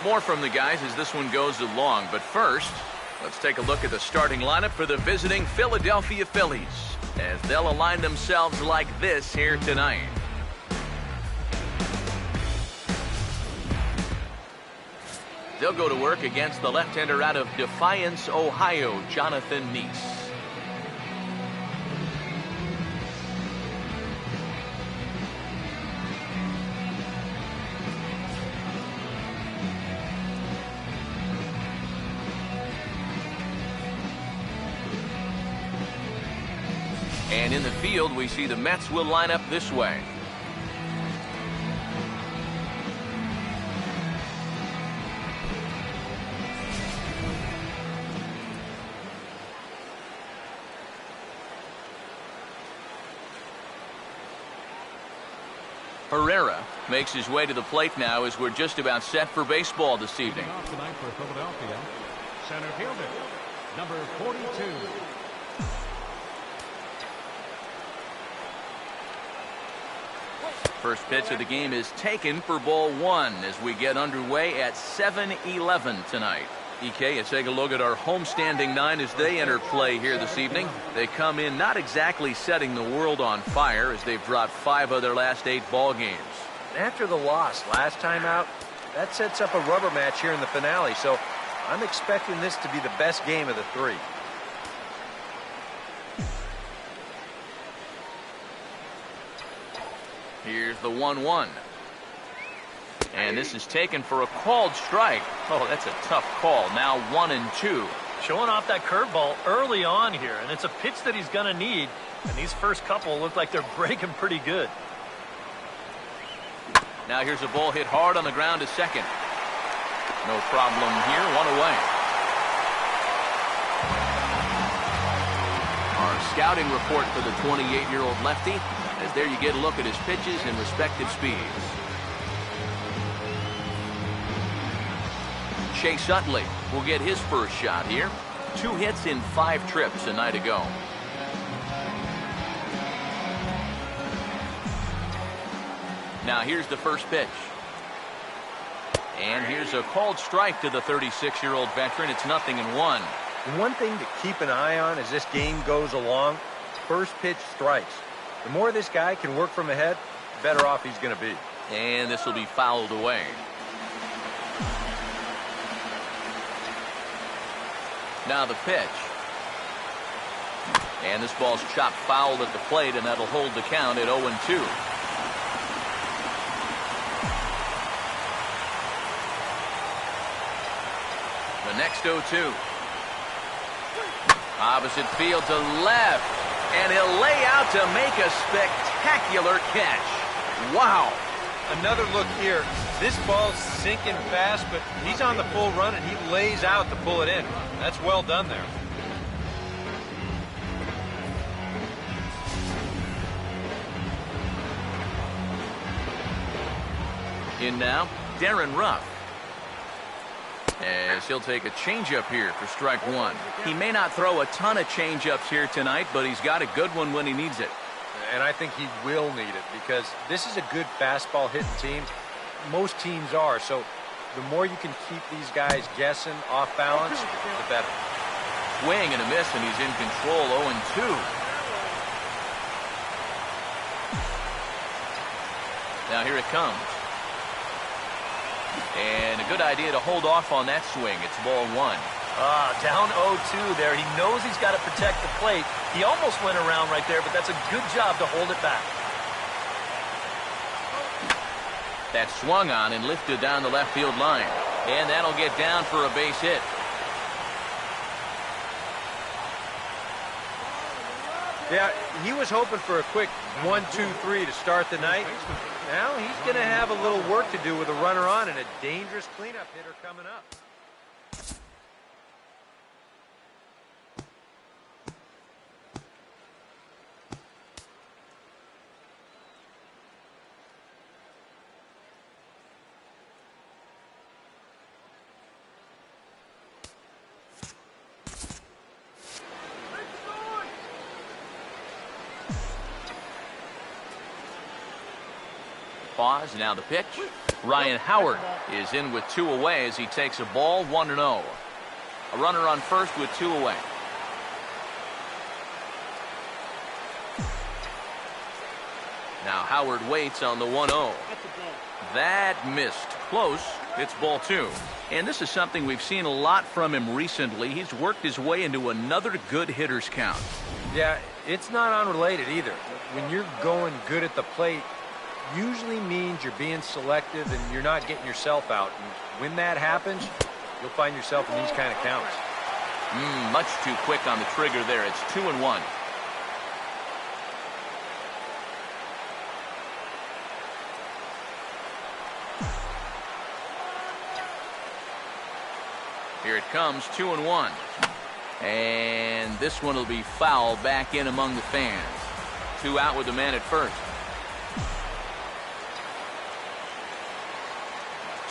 More from the guys as this one goes along. But first, let's take a look at the starting lineup for the visiting Philadelphia Phillies as they'll align themselves like this here tonight. They'll go to work against the left-hander out of Defiance, Ohio, Jonathan Neese. And in the field, we see the Mets will line up this way. Herrera makes his way to the plate now as we're just about set for baseball this evening. Off tonight for Philadelphia, center fielder, number 42. First pitch of the game is taken for ball one as we get underway at 7-11 tonight. EK, let's take a look at our homestanding nine as they enter play here this evening. They come in not exactly setting the world on fire as they've dropped 5 of their last 8 ball games. After the loss last time out, that sets up a rubber match here in the finale, so I'm expecting this to be the best game of the 3. Here's the 1-1. And this is taken for a called strike. Oh, that's a tough call. Now 1-2. Showing off that curveball early on here, and it's a pitch that he's going to need. And these first couple look like they're breaking pretty good. Now here's a ball hit hard on the ground to second. No problem here. 1 away. Our scouting report for the 28-year-old lefty, as there you get a look at his pitches and respective speeds. Chase Utley will get his first shot here. 2 hits in 5 trips a night ago. Now here's the first pitch. And here's a called strike to the 36-year-old veteran. It's 0-1. One thing to keep an eye on as this game goes along, first pitch strikes. The more this guy can work from ahead, the better off he's going to be. And this will be fouled away. Now the pitch. And this ball's chopped foul at the plate, and that'll hold the count at 0-2. The next 0-2. Opposite field to left. And he'll lay out to make a spectacular catch. Wow. Another look here. This ball's sinking fast, but he's on the full run, and he lays out to pull it in. That's well done there. In now, Darren Ruff. As he'll take a changeup here for strike 1. He may not throw a ton of changeups here tonight, but he's got a good one when he needs it. And I think he will need it because this is a good fastball hitting team. Most teams are, so the more you can keep these guys guessing off balance, the better. Swing and a miss, and he's in control. 0-2. Now here it comes. And a good idea to hold off on that swing. It's ball 1. Down 0-2 there. He knows he's got to protect the plate. He almost went around right there, but that's a good job to hold it back. That swung on and lifted down the left field line. And that'll get down for a base hit. Yeah, he was hoping for a quick 1-2-3 to start the night. Now he's going to have a little work to do with a runner on and a dangerous cleanup hitter coming up. Pause, now the pitch. Ryan Howard is in with 2 away as he takes a ball 1-0. A runner on first with 2 away. Now Howard waits on the 1-0. That missed. Close. It's ball 2. And this is something we've seen a lot from him recently. He's worked his way into another good hitter's count. Yeah, it's not unrelated either. When you're going good at the plate, usually means you're being selective and you're not getting yourself out. And when that happens, you'll find yourself in these kind of counts. Much too quick on the trigger there. It's 2-1. Here it comes, 2-1. And this one will be foul back in among the fans. 2 out with the man at first.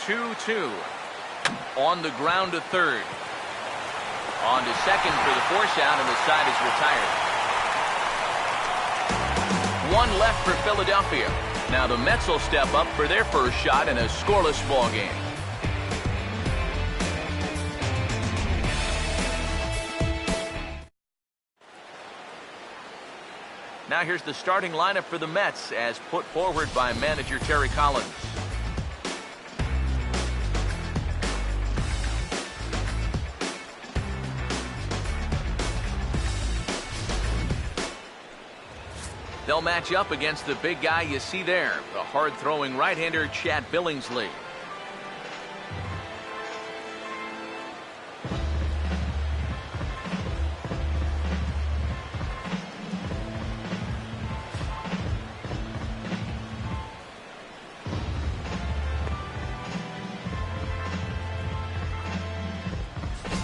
2-2. On the ground to third. On to second for the force out, and the side is retired. 1 left for Philadelphia. Now the Mets will step up for their first shot in a scoreless ball game. Now here's the starting lineup for the Mets as put forward by manager Terry Collins. They'll match up against the big guy you see there, the hard-throwing right-hander Chad Billingsley.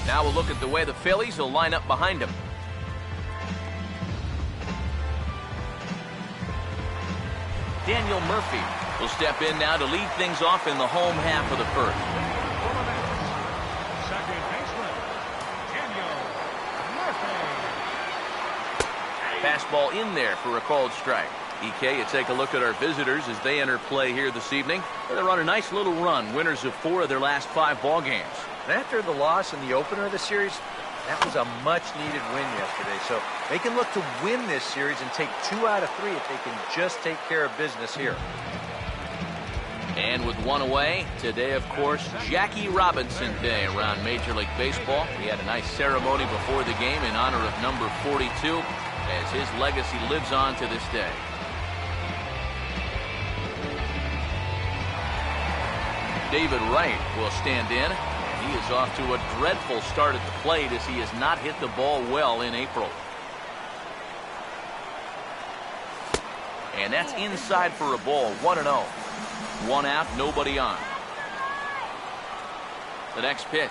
Now we'll look at the way the Phillies will line up behind him. Daniel Murphy will step in now to lead things off in the home half of the first. Second baseman, Daniel Murphy. Fastball in there for a called strike. EK, you take a look at our visitors as they enter play here this evening. They're on a nice little run, winners of 4 of their last 5 ball games. And after the loss in the opener of the series, that was a much-needed win yesterday. So they can look to win this series and take 2 out of 3 if they can just take care of business here. And with 1 away, today, of course, Jackie Robinson Day around Major League Baseball. He had a nice ceremony before the game in honor of number 42 as his legacy lives on to this day. David Wright will stand in. He is off to a dreadful start at the plate as he has not hit the ball well in April. And that's inside for a ball, 1-0. 1 out, nobody on. The next pitch.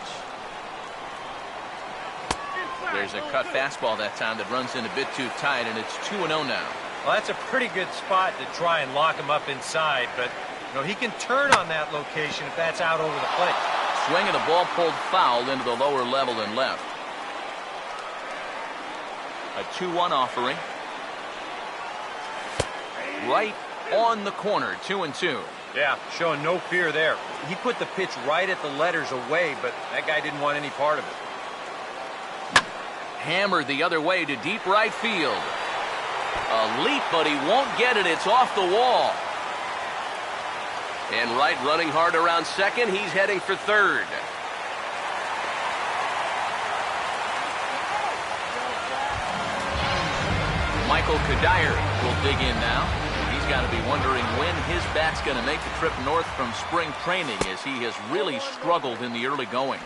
There's a cut fastball that time that runs in a bit too tight, and it's 2-0 now. Well, that's a pretty good spot to try and lock him up inside, but you know, he can turn on that location if that's out over the plate. Swing and a ball pulled foul into the lower level and left. A 2-1 offering. Right on the corner, 2-2. Yeah, showing no fear there. He put the pitch right at the letters away, but that guy didn't want any part of it. Hammered the other way to deep right field. A leap, but he won't get it. It's off the wall. And Wright running hard around second. He's heading for third. Michael Kadire will dig in now. He's got to be wondering when his bat's going to make the trip north from spring training as he has really struggled in the early going.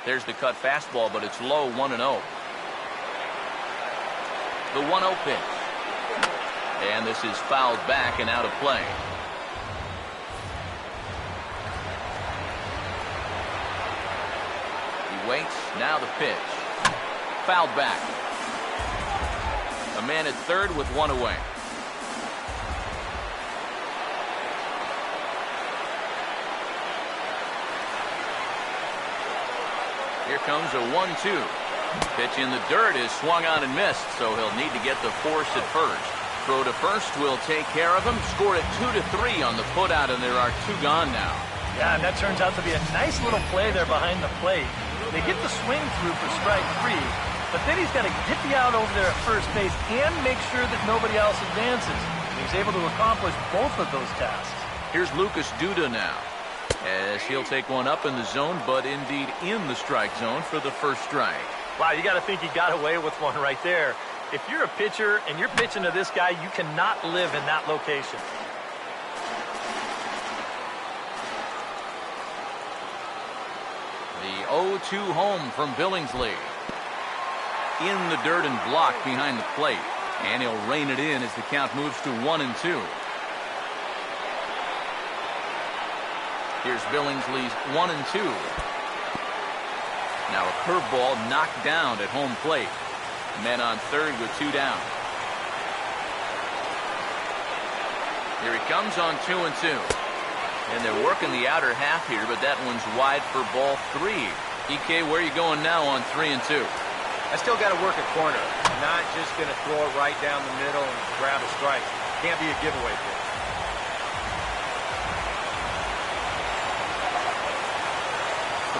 There's the cut fastball, but it's low, 1-0. The 1-0 pitch. And this is fouled back and out of play. Waits, now the pitch. Fouled back. A man at third with 1 away. Here comes a 1-2. Pitch in the dirt is swung on and missed, so he'll need to get the force at first. throw to first will take care of him. Score it 2-3 on the putout, and there are 2 gone now. Yeah, and that turns out to be a nice little play there behind the plate. They get the swing through for strike 3, but then he's got to get the out over there at first base and make sure that nobody else advances. He's able to accomplish both of those tasks. Here's Lucas Duda now, as he'll take one up in the zone, but indeed in the strike zone for the first strike. Wow, you got to think he got away with one right there. If you're a pitcher and you're pitching to this guy, you cannot live in that location. The 0-2 home from Billingsley. In the dirt and blocked behind the plate. And he'll rein it in as the count moves to 1-2. Here's Billingsley's 1-2. Now a curveball knocked down at home plate. Men on third with 2 down. Here he comes on 2-2. And they're working the outer half here, but that one's wide for ball 3. EK, where are you going now on 3-2? I still got to work a corner. I'm not just going to throw it right down the middle and grab a strike. Can't be a giveaway pitch.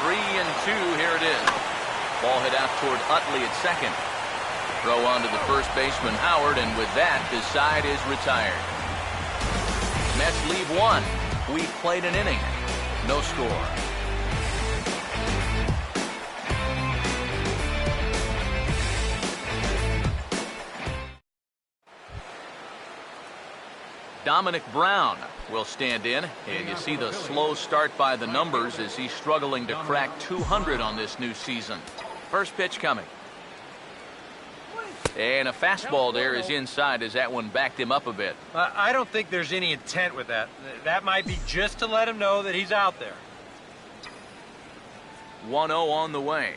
3-2, here it is. Ball hit out toward Utley at second. Throw on to the first baseman, Howard, and with that, the side is retired. Mets leave 1. We played an inning. No score. Dominic Brown will stand in, and you see the slow start by the numbers as he's struggling to crack 200 on this new season. First pitch coming. And a fastball there is inside as that one backed him up a bit. I don't think there's any intent with that. That might be just to let him know that he's out there. 1-0 on the way.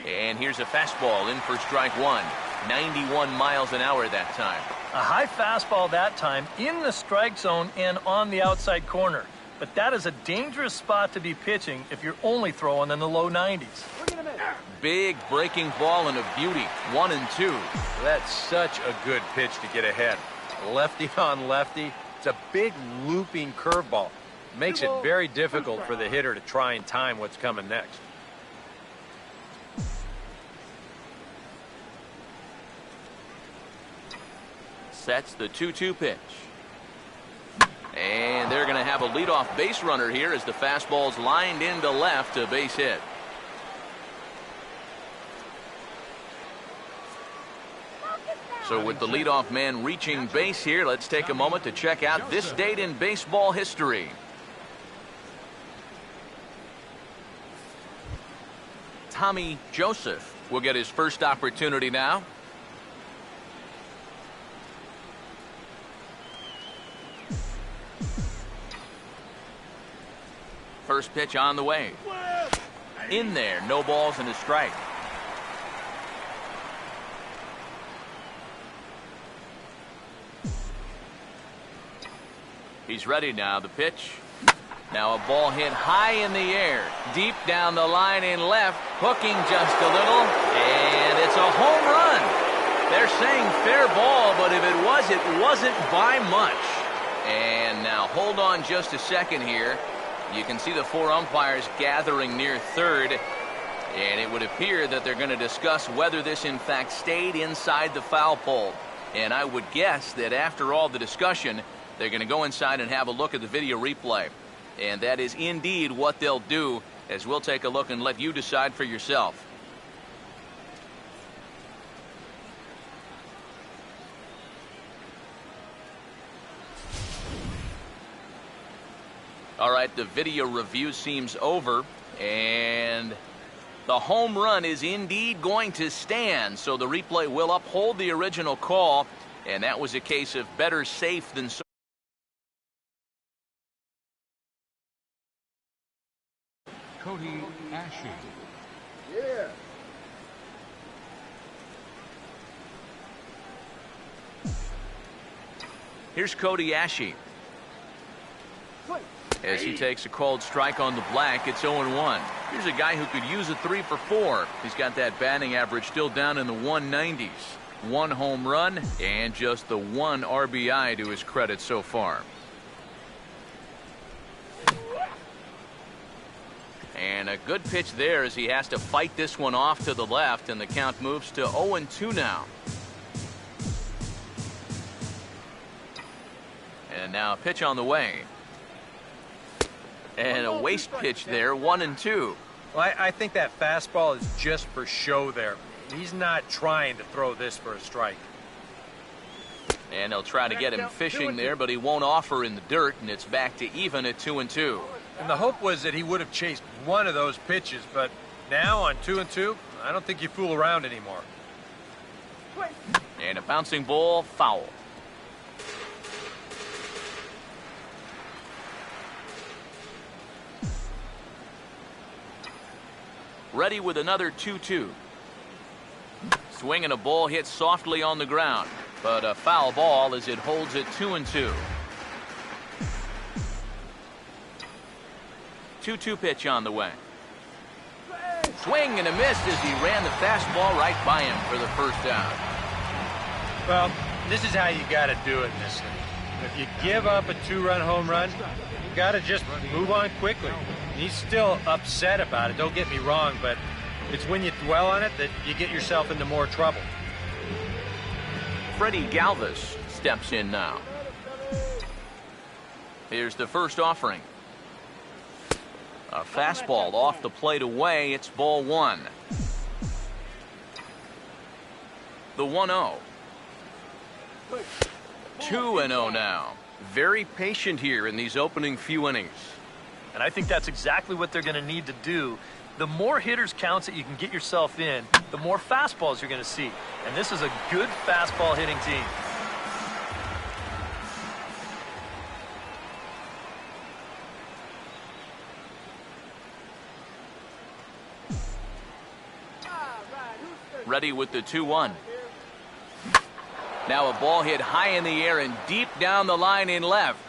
And here's a fastball in for strike 1. 91 miles an hour that time. A high fastball that time in the strike zone and on the outside corner. But that is a dangerous spot to be pitching if you're only throwing in the low 90s. Big breaking ball and a beauty. 1-2. That's such a good pitch to get ahead. Lefty on lefty. It's a big looping curveball. Makes it very difficult for the hitter to try and time what's coming next. Sets the 2-2 pitch. And they're going to have a leadoff base runner here as the fastball's lined into left, a base hit. So with the leadoff man reaching base here, let's take a moment to check out this date in baseball history. Tommy Joseph will get his first opportunity now. First pitch on the way. In there, no balls and a strike. He's ready now. The pitch. Now a ball hit high in the air, deep down the line in left, hooking just a little, and it's a home run. They're saying fair ball, but if it wasn't by much. And now hold on just a second here. You can see the 4 umpires gathering near third, and it would appear that they're going to discuss whether this in fact stayed inside the foul pole. And I would guess that after all the discussion, they're going to go inside and have a look at the video replay. And that is indeed what they'll do, as we'll take a look and let you decide for yourself. All right, the video review seems over, and the home run is indeed going to stand, so the replay will uphold the original call, and that was a case of better safe than sorry. Cody Ashe. Yeah. Here's Cody Ashe. As he takes a called strike on the black, it's 0-1. Here's a guy who could use a 3 for 4. He's got that batting average still down in the 190s. 1 home run and just the 1 RBI to his credit so far. And a good pitch there as he has to fight this one off to the left, and the count moves to 0-2 now. And now a pitch on the way. And a waste pitch there, 1-2. Well, I think that fastball is just for show there. He's not trying to throw this for a strike. And they'll try to get him fishing there, but he won't offer in the dirt, and it's back to even at 2-2. And the hope was that he would have chased one of those pitches, but now on 2-2, I don't think you fool around anymore. And a bouncing ball, foul. Ready with another 2-2. Swinging a ball hit softly on the ground, but a foul ball as it holds it 2-2. 2-2 pitch on the way. Swing and a miss as he ran the fastball right by him for the first out. Well, this is how you got to do it in this league. If you give up a 2-run home run, you got to just move on quickly. He's still upset about it, don't get me wrong, but it's when you dwell on it that you get yourself into more trouble. Freddie Galvis steps in now. Here's the first offering. A fastball off the plate away. It's ball 1. The 1-0. 2-0 now. Very patient here in these opening few innings. And I think that's exactly what they're going to need to do. The more hitters counts that you can get yourself in, the more fastballs you're going to see. And this is a good fastball hitting team. Ready with the 2-1. Now a ball hit high in the air and deep down the line in left.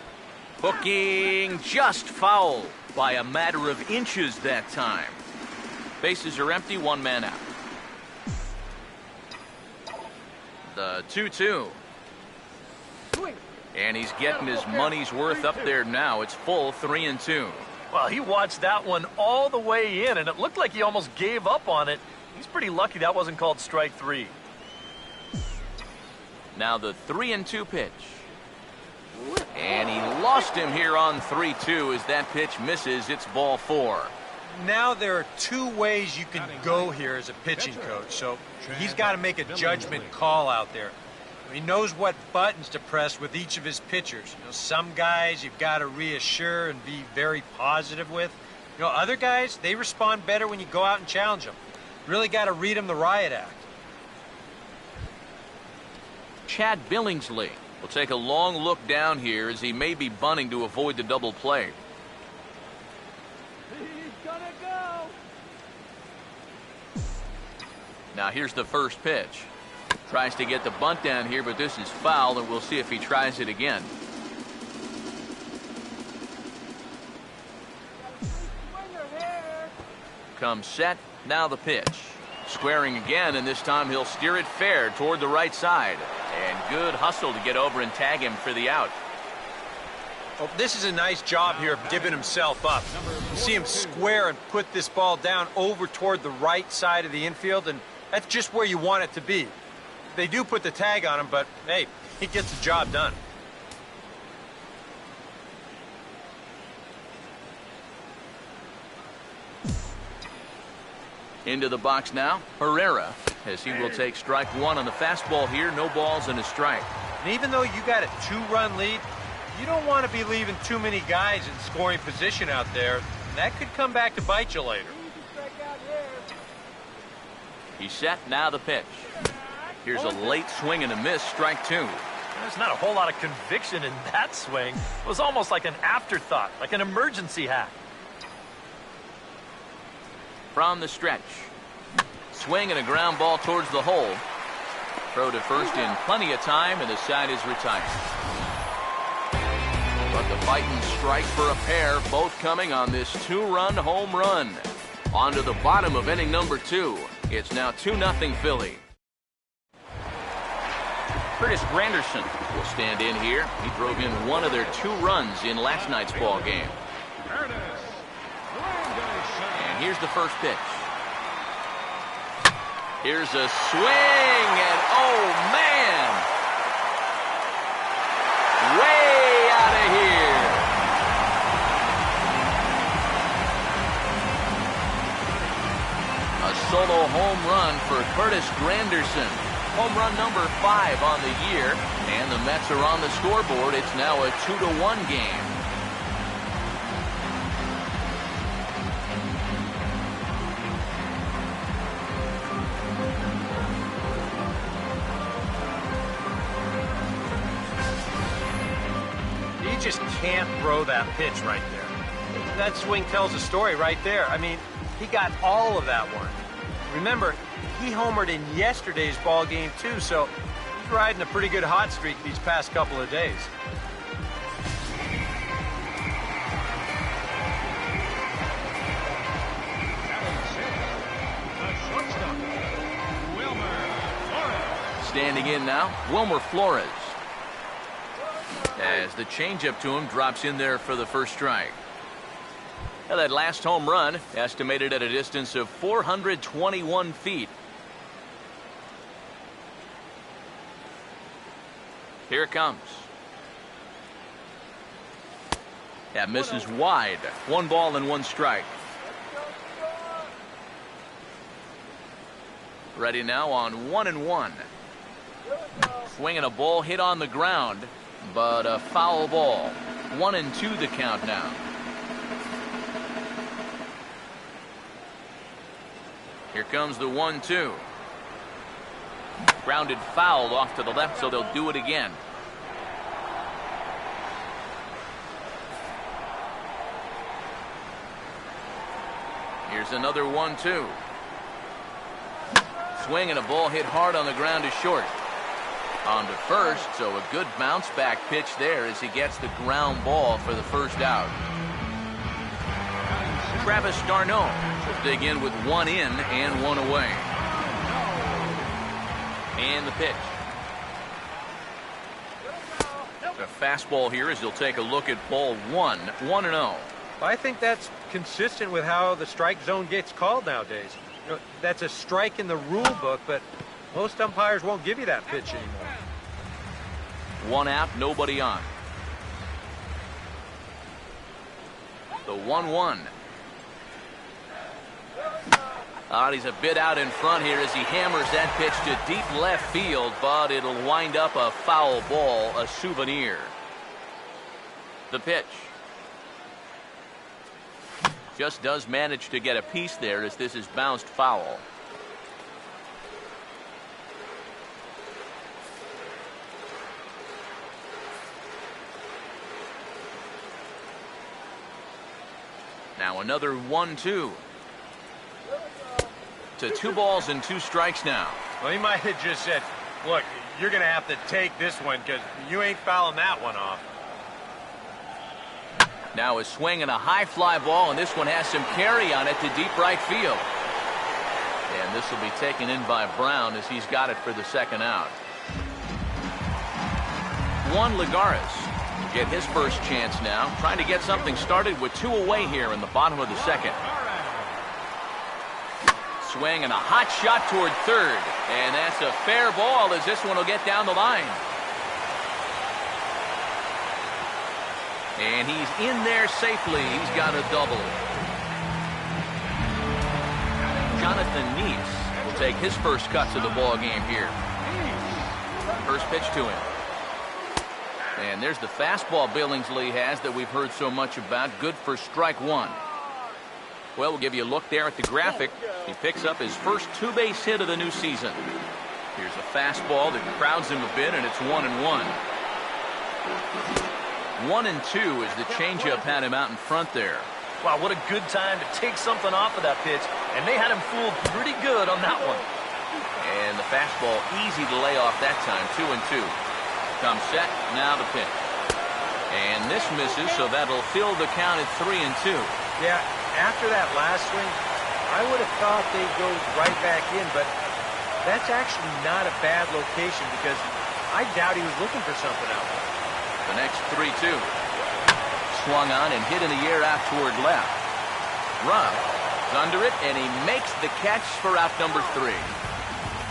Hooking just foul by a matter of inches that time. Bases are empty, 1 man out. The 2-2. And he's getting his money's worth up there now. It's full 3-2. Well, he watched that one all the way in, and it looked like he almost gave up on it. He's pretty lucky that wasn't called strike 3. Now the 3-2 pitch. And he lost him here on 3-2 as that pitch misses. It's ball 4. Now there are 2 ways you can go here as a pitching coach, so he's got to make a judgment call out there. He knows what buttons to press with each of his pitchers. You know, some guys you've got to reassure and be very positive with. You know, other guys, they respond better when you go out and challenge them. Really got to read them the riot act. Chad Billingsley will take a long look down here as he may be bunting to avoid the double play. He's gonna go. Now here's the first pitch. Tries to get the bunt down here, but this is foul, and we'll see if he tries it again. Comes set, now the pitch. Squaring again, and this time he'll steer it fair toward the right side. And good hustle to get over and tag him for the out. Oh, this is a nice job here of giving himself up. You see him square and put this ball down over toward the right side of the infield, and that's just where you want it to be. They do put the tag on him, but hey, he gets the job done. Into the box now, Herrera, as he will take strike 1 on the fastball here. No balls and a strike. And even though you got a 2-run lead, you don't want to be leaving too many guys in scoring position out there. That could come back to bite you later. He's set, now the pitch. Here's a late swing and a miss, strike 2. There's not a whole lot of conviction in that swing. It was almost like an afterthought, like an emergency hack. From the stretch. Swing and a ground ball towards the hole. Throw to first in plenty of time, and the side is retired. But the fighting strike for a pair, both coming on this 2-run home run. On to the bottom of inning number 2. It's now 2-0 Philly. Curtis Granderson will stand in here. He drove in one of their 2 runs in last night's ball game. And here's the first pitch. Here's a swing, and oh man! Way out of here. A solo home run for Curtis Granderson. Home run number 5 on the year, and the Mets are on the scoreboard. It's now a 2-1 game. He just can't throw that pitch right there. That swing tells a story right there. I mean, he got all of that one. Remember, he homered in yesterday's ball game too, so he's riding a pretty good hot streak these past couple of days. Standing in now, Wilmer Flores. As the changeup to him drops in there for the first strike. Now that last home run estimated at a distance of 421 feet. Here it comes. That misses wide. 1 ball and 1 strike. Ready now on 1-1. Swinging a ball hit on the ground, but a foul ball. 1-2 the count now. Here comes the 1-2. Grounded foul off to the left, so they'll do it again. Here's another 1-2. Swing and a ball hit hard on the ground is short. On to first, so a good bounce back pitch there as he gets the ground ball for the first out. Travis d'Arnaud will dig in with 1 in and 1 away. And the pitch. The fastball here as he'll take a look at ball 1, 1-0. I think that's consistent with how the strike zone gets called nowadays. You know, that's a strike in the rule book, but most umpires won't give you that pitch anymore. 1 out, nobody on. The 1-1. He's a bit out in front here as he hammers that pitch to deep left field, but it'll wind up a foul ball, a souvenir. The pitch. Just does manage to get a piece there as this is bounced foul. Now another 1-2. To 2 balls and 2 strikes now. Well, he might have just said, look, you're going to have to take this one because you ain't fouling that one off. Now a swing and a high fly ball, and this one has some carry on it to deep right field. And this will be taken in by Brown as he's got it for the second out. Juan Lagares will get his first chance now, trying to get something started with 2 away here in the bottom of the second. Swing and a hot shot toward third, and that's a fair ball as this one will get down the line. And he's in there safely. He's got a double. Jonathan Neese will take his first cuts of the ball game here. First pitch to him. And there's the fastball Billingsley has that we've heard so much about. Good for strike 1. Well, we'll give you a look there at the graphic. He picks up his first 2-base hit of the new season. Here's a fastball that crowds him a bit, and it's 1-1. 1-2 as the changeup had him out in front there. Wow, what a good time to take something off of that pitch, and they had him fooled pretty good on that one. And the fastball easy to lay off that time. 2-2. Comes set, now the pitch. And this misses, so that'll fill the count at 3-2. Yeah, after that last swing, I would have thought they'd go right back in, but that's actually not a bad location because I doubt he was looking for something out there. The next 3-2. Swung on and hit in the air out toward left. Ruff is under it, and he makes the catch for out number 3.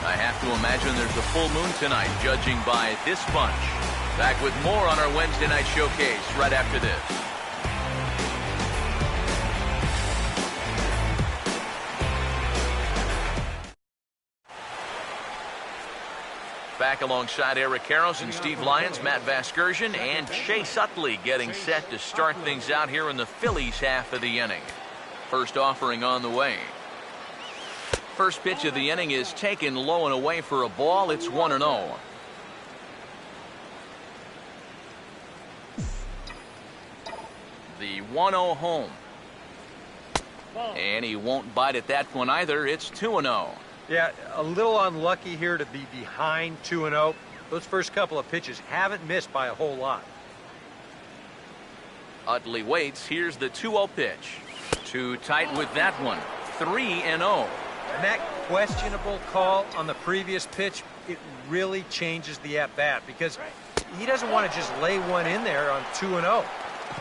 I have to imagine there's a full moon tonight, judging by this bunch. Back with more on our Wednesday night showcase right after this. Back alongside Eric Karros and Steve Lyons, Matt Vasgersian, and Chase Utley getting set to start things out here in the Phillies half of the inning. First offering on the way. First pitch of the inning is taken low and away for a ball. It's 1-0. The 1-0 home. And he won't bite at that one either. It's 2-0. Yeah, a little unlucky here to be behind 2-0. Those first couple of pitches haven't missed by a whole lot. Utley waits. Here's the 2-0 pitch. Too tight with that one. 3-0. And that questionable call on the previous pitch, it really changes the at-bat because he doesn't want to just lay one in there on 2-0.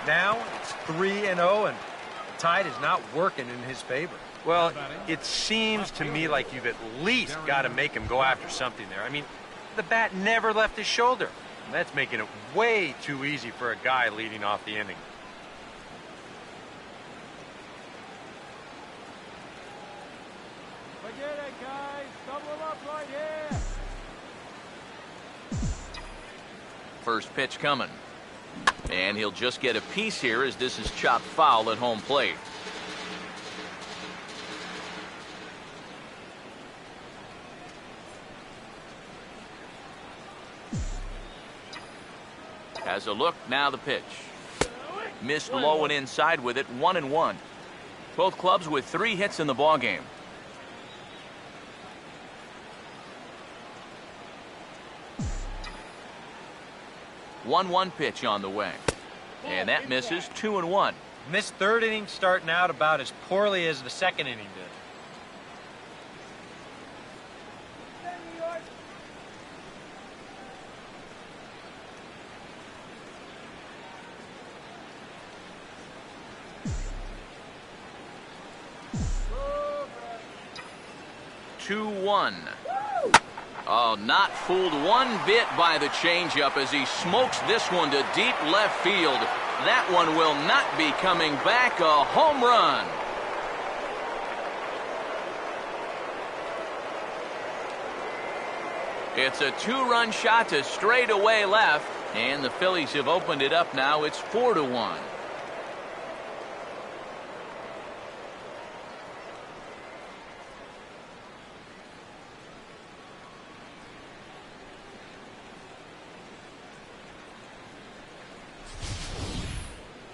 Now it's 3-0, and the tide is not working in his favor. Well, it seems to me like you've at least got to make him go after something there. I mean, the bat never left his shoulder. And that's making it way too easy for a guy leading off the inning. Forget it, guys. Double up right here. First pitch coming. And he'll just get a piece here as this is chopped foul at home plate. Has a look, now the pitch. Missed low and inside with it, 1-1. Both clubs with 3 hits in the ballgame. One pitch on the way. And that misses, 2-1. And this third inning starting out about as poorly as the second inning did. Oh, not fooled one bit by the changeup as he smokes this one to deep left field. That one will not be coming back. A home run. It's a 2-run shot to straightaway left, and the Phillies have opened it up now. It's 4-1.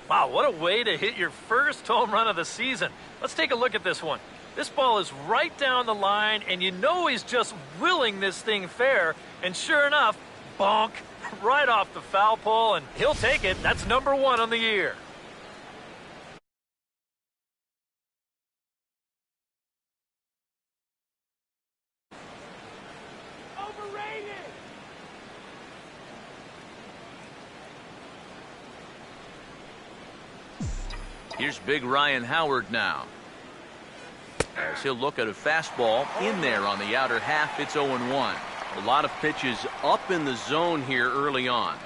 Wow, what a way to hit your first home run of the season. Let's take a look at this one. This ball is right down the line, and you know he's just willing this thing fair. And sure enough, bonk, right off the foul pole, and he'll take it. That's number 1 on the year. Here's big Ryan Howard now. As he'll look at a fastball in there on the outer half, it's 0-1. A lot of pitches up in the zone here early on.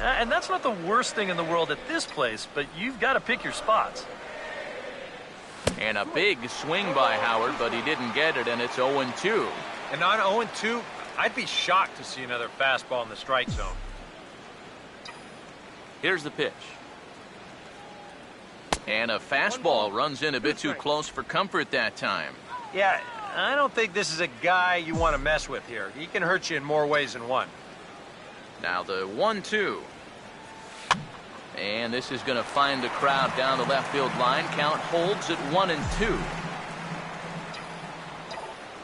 And that's not the worst thing in the world at this place, but you've got to pick your spots. And a big swing by Howard, but he didn't get it, and it's 0-2. And on 0-2, I'd be shocked to see another fastball in the strike zone. Here's the pitch. And a fastball runs in a bit too close for comfort that time. Yeah, I don't think this is a guy you want to mess with here. He can hurt you in more ways than one. Now the 1-2. And this is going to find the crowd down the left field line. Count holds at 1-2.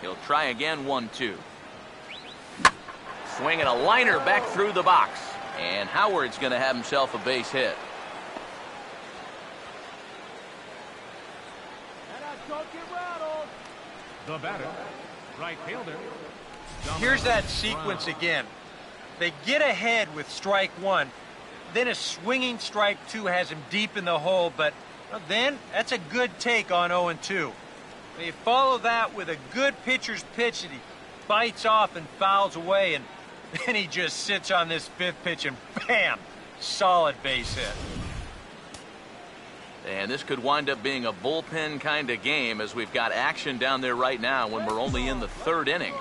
He'll try again, 1-2. Swinging a liner back through the box. And Howard's going to have himself a base hit. The batter, right fielder. Here's that sequence again. They get ahead with strike one. Then a swinging strike two has him deep in the hole, but then that's a good take on 0-2. You follow that with a good pitcher's pitch that he bites off and fouls away, and then he just sits on this fifth pitch and bam, solid base hit. And this could wind up being a bullpen kind of game as we've got action down there right now when we're only in the third inning.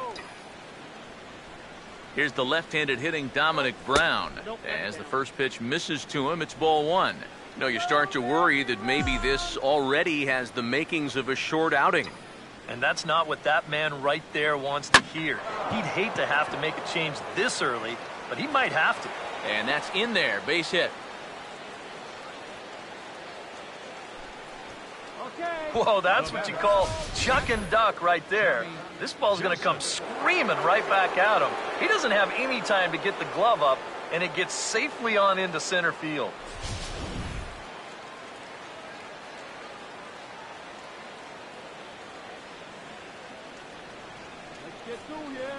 Here's the left-handed hitting Dominic Brown. As the first pitch misses to him, it's ball one. You know, you start to worry that maybe this already has the makings of a short outing. And that's not what that man right there wants to hear. He'd hate to have to make a change this early, but he might have to. And that's in there, base hit. Whoa, that's what you call chuck and duck right there. This ball's going to come screaming right back at him. He doesn't have any time to get the glove up, and it gets safely on into center field. Let's get through here.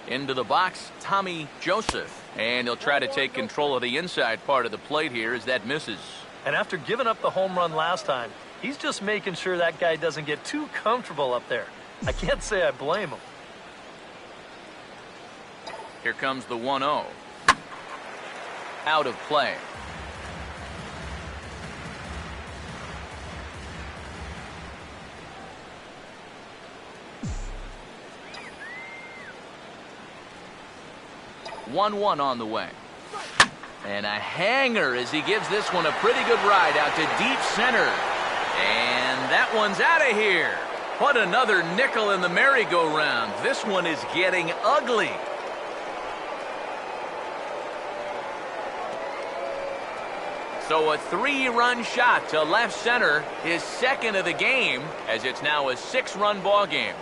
Into the box, Tommy Joseph. And he'll try to take control of the inside part of the plate here as that misses. And after giving up the home run last time, he's just making sure that guy doesn't get too comfortable up there. I can't say I blame him. Here comes the 1-0. Out of play. One on the way. And a hanger as he gives this one a pretty good ride out to deep center. And that one's out of here. What another nickel in the merry-go-round. This one is getting ugly. So a 3-run shot to left center, his second of the game, as it's now a 6-run ball game.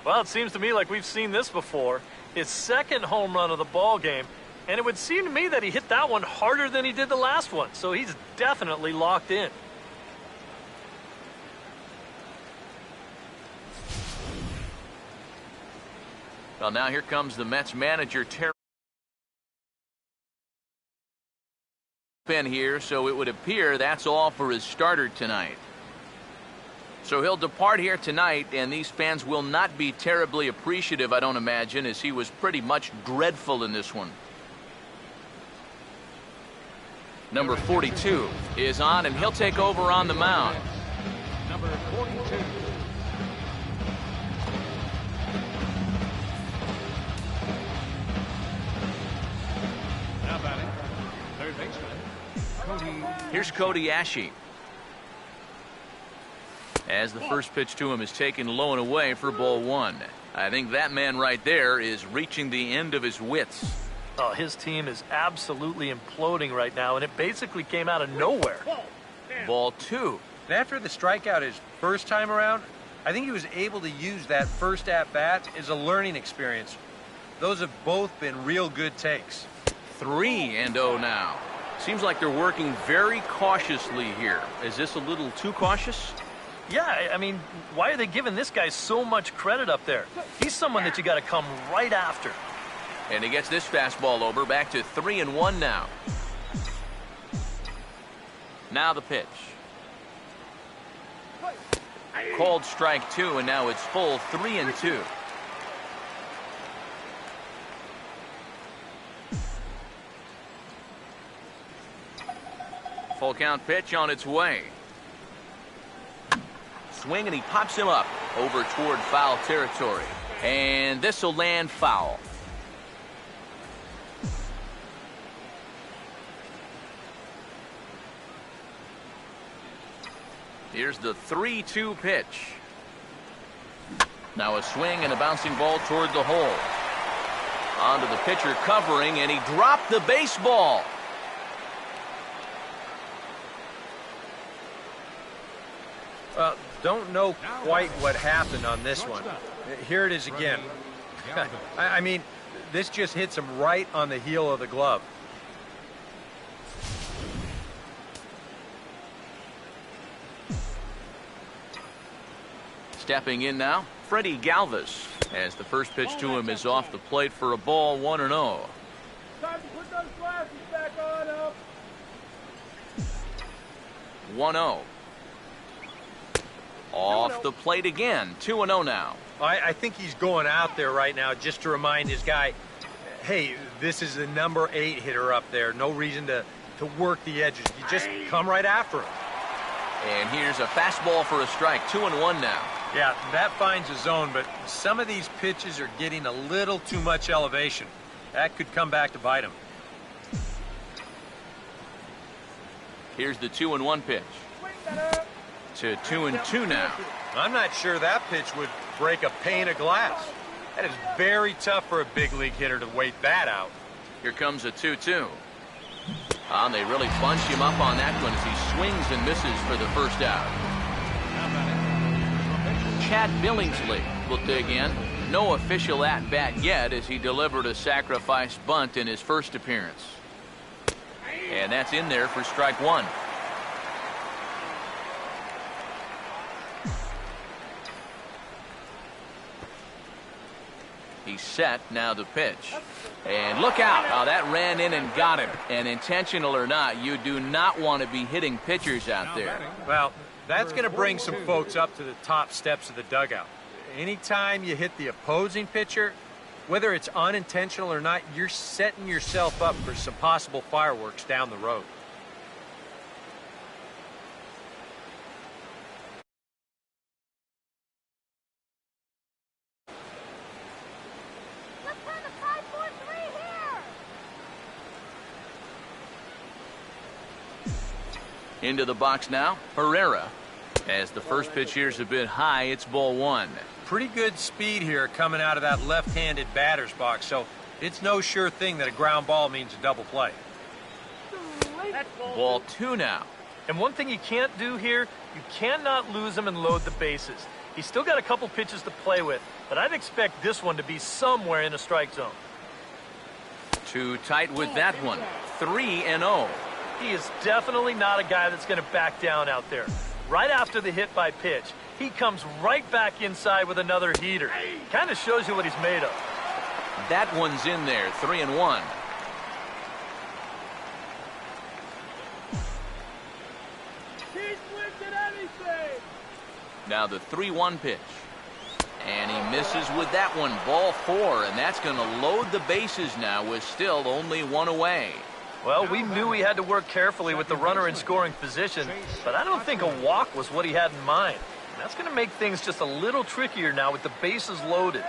Well, it seems to me like we've seen this before. His second home run of the ball game, and it would seem to me that he hit that one harder than he did the last one, so he's definitely locked in. Well, now here comes the Mets manager, Terry. Here, so it would appear that's all for his starter tonight. So he'll depart here tonight, and these fans will not be terribly appreciative, I don't imagine, as he was pretty much dreadful in this one. Number 42 is on, and he'll take over on the mound. Number 42. Now batting, third baseman, Cody. Here's Cody Ashe. As the first pitch to him is taken low and away for ball one. I think that man right there is reaching the end of his wits. Oh, his team is absolutely imploding right now, and it basically came out of nowhere. Ball two. And after the strikeout his first time around, I think he was able to use that first at-bat as a learning experience. Those have both been real good takes. 3-0 now. Seems like they're working very cautiously here. Is this a little too cautious? Yeah, I mean, why are they giving this guy so much credit up there? He's someone that you got to come right after. And he gets this fastball over, back to 3-1 now. Now the pitch. Called strike two, and now it's full 3-2. Full count pitch on its way. Swing, and he pops him up over toward foul territory. And this will land foul. Here's the 3-2 pitch. Now a swing and a bouncing ball toward the hole. Onto the pitcher covering, and he dropped the baseball. Don't know quite what happened on this one. Here it is again. I mean, this just hits him right on the heel of the glove. Stepping in now, Freddie Galvis, as the first pitch to him is off the plate for a ball, 1-0. Time to put those glasses back on up. 1-0. Off the plate again, 2-0 now. I think he's going out there right now just to remind his guy, hey, this is the number 8 hitter up there. No reason to work the edges. You just come right after him. And here's a fastball for a strike, 2-1 now. Yeah, that finds a zone, but some of these pitches are getting a little too much elevation. That could come back to bite him. Here's the 2-1 pitch. To 2-2 now. I'm not sure that pitch would break a pane of glass. That is very tough for a big league hitter to wait that out. Here comes a 2-2. They really bunched him up on that one as he swings and misses for the first out. Chad Billingsley will dig in. No official at-bat yet as he delivered a sacrifice bunt in his first appearance. And that's in there for strike 1. He's set, now the pitch. And look out. Oh, that ran in and got him. And intentional or not, you do not want to be hitting pitchers out there. Well, that's going to bring some folks up to the top steps of the dugout. Anytime you hit the opposing pitcher, whether it's unintentional or not, you're setting yourself up for some possible fireworks down the road. Into the box now, Herrera. As the first pitch here's a bit high, it's ball 1. Pretty good speed here coming out of that left-handed batter's box, so it's no sure thing that a ground ball means a double play. Ball 2 now. And one thing you can't do here, you cannot lose him and load the bases. He's still got a couple pitches to play with, but I'd expect this one to be somewhere in the strike zone. Too tight with that one. 3-0. He is definitely not a guy that's going to back down out there. Right after the hit by pitch, he comes right back inside with another heater. Kind of shows you what he's made of. That one's in there, 3-1. Now the 3-1 pitch. And he misses with that one, ball 4, and that's going to load the bases now with still only 1 away. Well, we knew he had to work carefully with the runner in scoring position, but I don't think a walk was what he had in mind. And that's going to make things just a little trickier now with the bases loaded.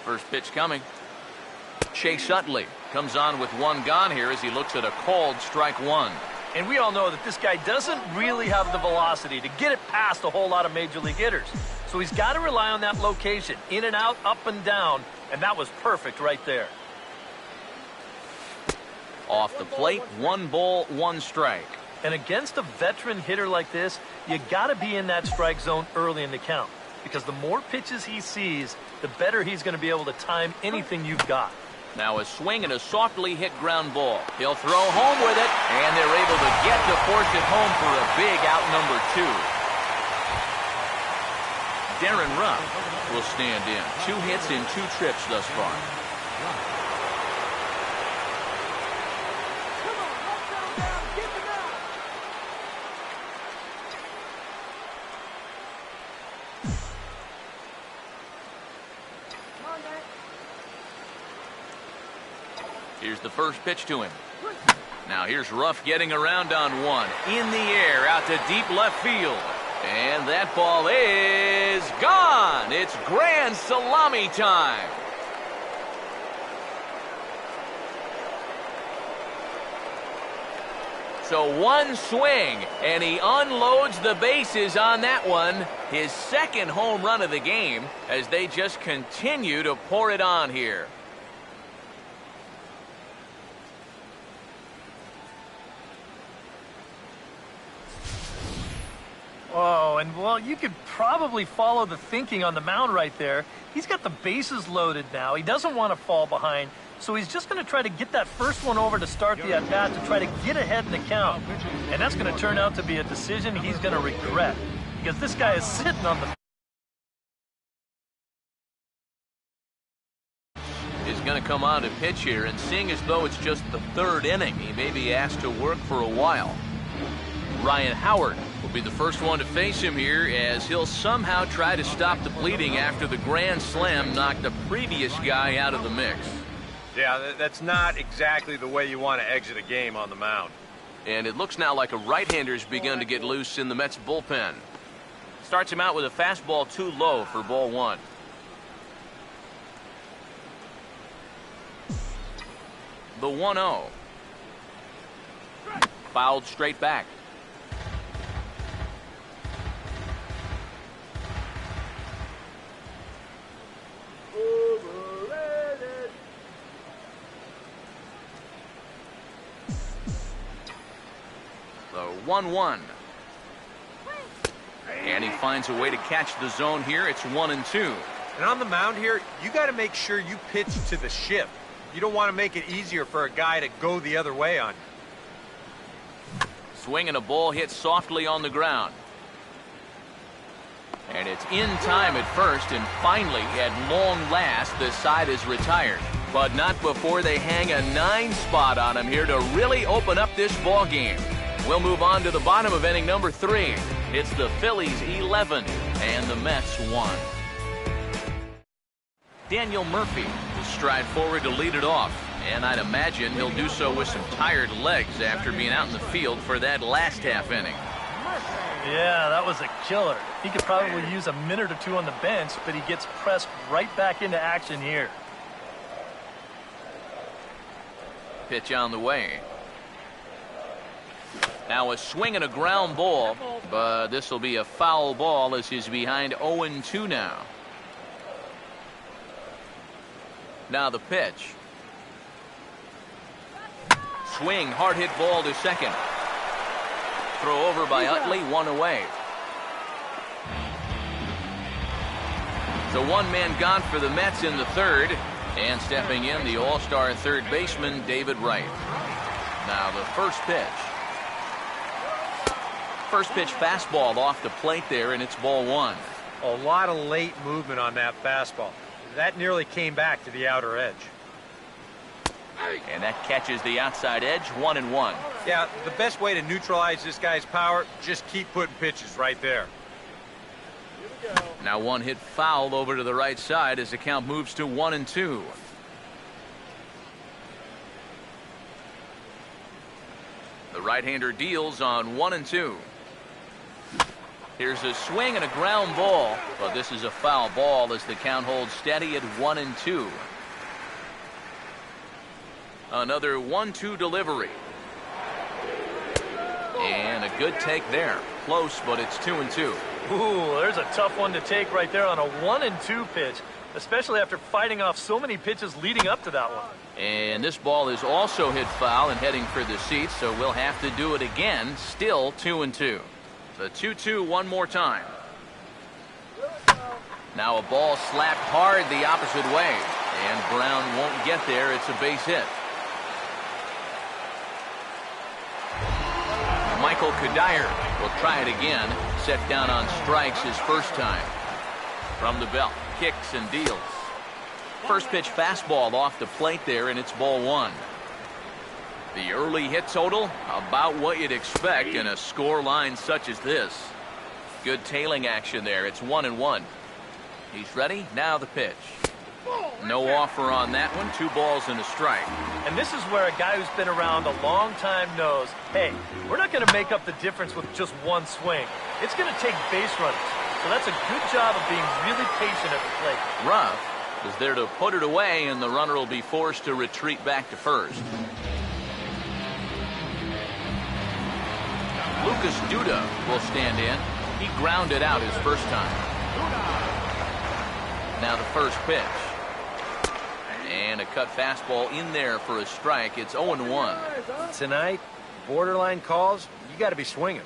First pitch coming. Chase Utley comes on with 1 gone here as he looks at a called strike 1. And we all know that this guy doesn't really have the velocity to get it past a whole lot of major league hitters. So he's got to rely on that location, in and out, up and down, and that was perfect right there. Off the plate, 1 ball, 1 strike. And against a veteran hitter like this, you got to be in that strike zone early in the count, because the more pitches he sees, the better he's going to be able to time anything you've got. Now a swing and a softly hit ground ball. He'll throw home with it, and they're able to get to force it home for a big out number 2. Darren Ruff will stand in. 2 hits in 2 trips thus far. Here's the first pitch to him. Now here's Ruff getting around on 1. In the air, out to deep left field. And that ball is gone. It's grand salami time. So 1 swing, and he unloads the bases on that one. His 2nd home run of the game as they just continue to pour it on here. and well, you could probably follow the thinking on the mound right there. He's got the bases loaded now. He doesn't want to fall behind, so he's just going to try to get that first one over to start the at-bat to try to get ahead in the count. And that's going to turn out to be a decision he's going to regret, because this guy is sitting on the... Is going to come on to pitch here, and seeing as though it's just the third inning, he may be asked to work for a while. Ryan Howard will be the first one to face him here, as he'll somehow try to stop the bleeding after the grand slam knocked the previous guy out of the mix. Yeah, that's not exactly the way you want to exit a game on the mound. And it looks now like a right-hander's begun to get loose in the Mets bullpen. Starts him out with a fastball too low for ball one. The 1-0. Fouled straight back. Overrated. The 1-1. And he finds a way to catch the zone here. It's 1-2. And on the mound here, you got to make sure you pitch to the shift. You don't want to make it easier for a guy to go the other way on you. Swinging a ball hit softly on the ground. And it's in time at first, and finally, at long last, the side is retired. But not before they hang a 9 spot on him here to really open up this ball game. We'll move on to the bottom of inning number 3. It's the Phillies 11 and the Mets 1. Daniel Murphy will stride forward to lead it off, and I'd imagine he'll do so with some tired legs after being out in the field for that last half inning. Yeah, that was a killer. He could probably use a minute or two on the bench, but he gets pressed right back into action here. Pitch on the way. Now a swing and a ground ball, but this will be a foul ball as he's behind 0-2 now. Now the pitch. Swing, hard hit ball to second. Throw over by Utley, 1 away. So 1 man gone for the Mets in the third, and stepping in the all-star third baseman David Wright. Now the first pitch. First pitch fastball off the plate there, and it's ball 1. A lot of late movement on that fastball. That nearly came back to the outer edge. And that catches the outside edge, 1-1. Yeah, the best way to neutralize this guy's power, just keep putting pitches right there. Now 1 hit foul over to the right side as the count moves to 1-2. The right-hander deals on 1-2. Here's a swing and a ground ball, but this is a foul ball as the count holds steady at 1-2. Another 1-2 delivery. And a good take there. Close, but it's 2-2. Ooh, there's a tough one to take right there on a 1-2 pitch, especially after fighting off so many pitches leading up to that one. And this ball is also hit foul and heading for the seats, so we'll have to do it again. Still 2-2. The 2-2 one more time. Now a ball slapped hard the opposite way, and Brown won't get there. It's a base hit. Michael Kadire will try it again. Set down on strikes his first time. From the belt, kicks and deals. First pitch fastball off the plate there, and it's ball 1. The early hit total, about what you'd expect in a score line such as this. Good tailing action there. It's 1-1. He's ready. Now the pitch. No offer on that one. 2 balls and a strike. And this is where a guy who's been around a long time knows, hey, we're not going to make up the difference with just 1 swing. It's going to take base runners. So that's a good job of being really patient at the plate. Ruff is there to put it away, and the runner will be forced to retreat back to first. Lucas Duda will stand in. He grounded out his first time. Now the first pitch. And a cut fastball in there for a strike. It's 0-1. Tonight, borderline calls, you got to be swinging.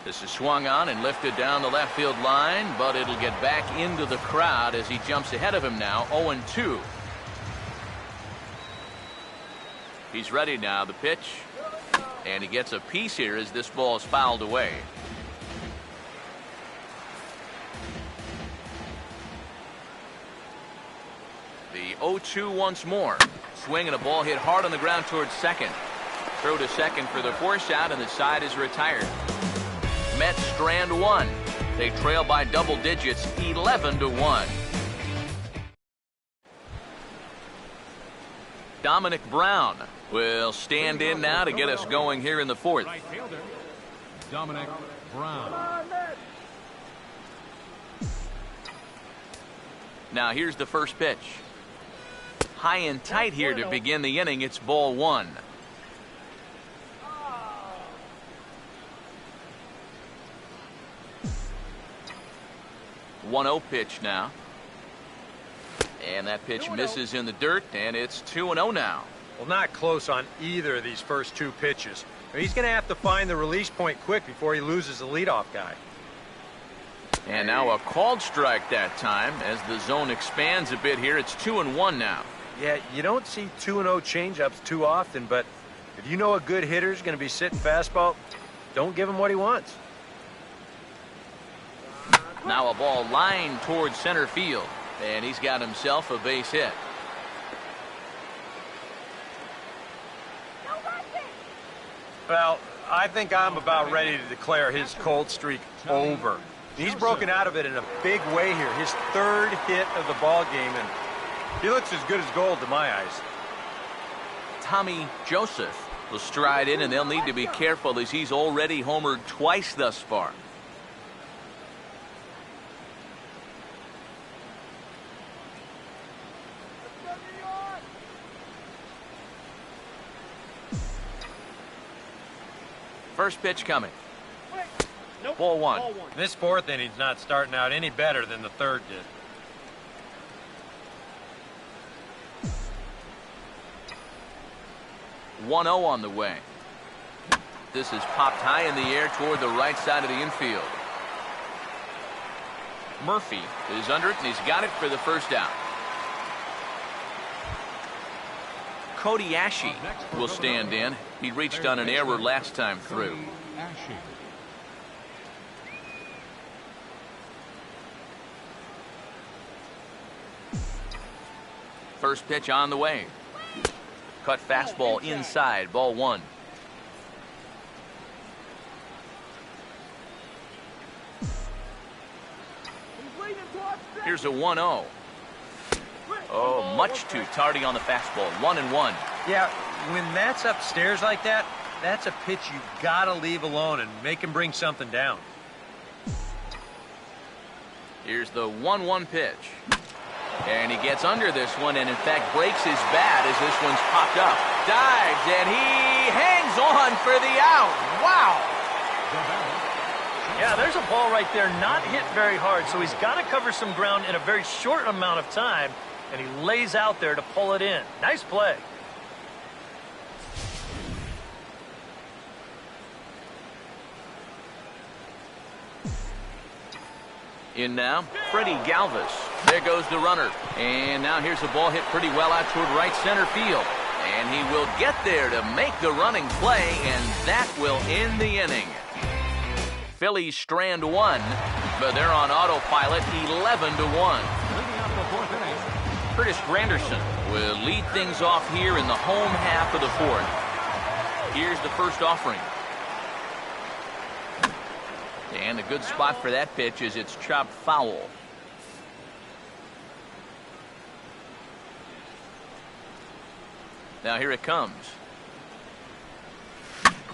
This is swung on and lifted down the left field line, but it'll get back into the crowd as he jumps ahead of him now, 0-2. He's ready now, the pitch. And he gets a piece here as this ball is fouled away. The 0-2 once more. Swing and a ball hit hard on the ground towards second. Throw to second for the force out, and the side is retired. Mets strand one. They trail by double digits, 11-1. Dominic Brown will stand in now to get us going here in the fourth. Right fielder, Dominic Brown. Now here's the first pitch. High and tight here to begin the inning. It's ball one. 1-0 pitch now. And that pitch misses in the dirt, and it's 2-0 now. Well, not close on either of these first two pitches. He's going to have to find the release point quick before he loses the leadoff guy. And now a called strike that time as the zone expands a bit here. It's 2-1 now. Yeah, you don't see 2-0 changeups too often, but if you know a good hitter's going to be sitting fastball, don't give him what he wants. Now a ball lined towards center field, and he's got himself a base hit. Well, I think I'm about ready to declare his cold streak over. He's broken out of it in a big way here. His third hit of the ball game, and he looks as good as gold to my eyes. Tommy Joseph will stride in, and they'll need to be careful as he's already homered twice thus far. First pitch coming. Ball one. This fourth inning's not starting out any better than the third did. One 0 on the way. This is popped high in the air toward the right side of the infield. Murphy is under it, and he's got it for the first out. Cody Ashe will stand in. He reached on an error last time through. First pitch on the way. Cut fastball inside, ball one. Here's a 1-0. Oh, much too tardy on the fastball. 1-1. Yeah, when that's upstairs like that, that's a pitch you gotta leave alone and make him bring something down. Here's the 1-1 pitch. And he gets under this one, and in fact breaks his bat as this one's popped up. Dives, and he hangs on for the out. Wow. Yeah, there's a ball right there, not hit very hard, so he's got to cover some ground in a very short amount of time, and he lays out there to pull it in. Nice play. In now, Freddie Galvis. There goes the runner. And now here's a ball hit pretty well out toward right center field. And he will get there to make the running play, and that will end the inning. Phillies strand one, but they're on autopilot, 11-1. Curtis Granderson will lead things off here in the home half of the fourth. Here's the first offering. And a good spot for that pitch is it's chopped foul. Now here it comes.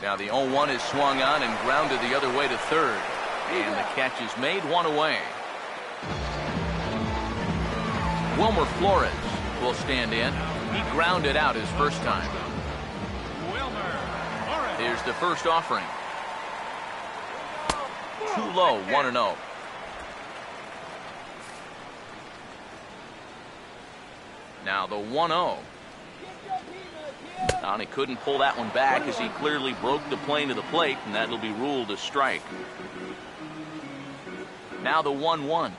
Now the 0-1 is swung on and grounded the other way to third. And the catch is made, one away. Wilmer Flores will stand in. He grounded out his first time. Here's the first offering. Too low, 1-0. Now the 1-0. And he couldn't pull that one back as he clearly broke the plane to the plate, and that'll be ruled a strike. Now the 1-1.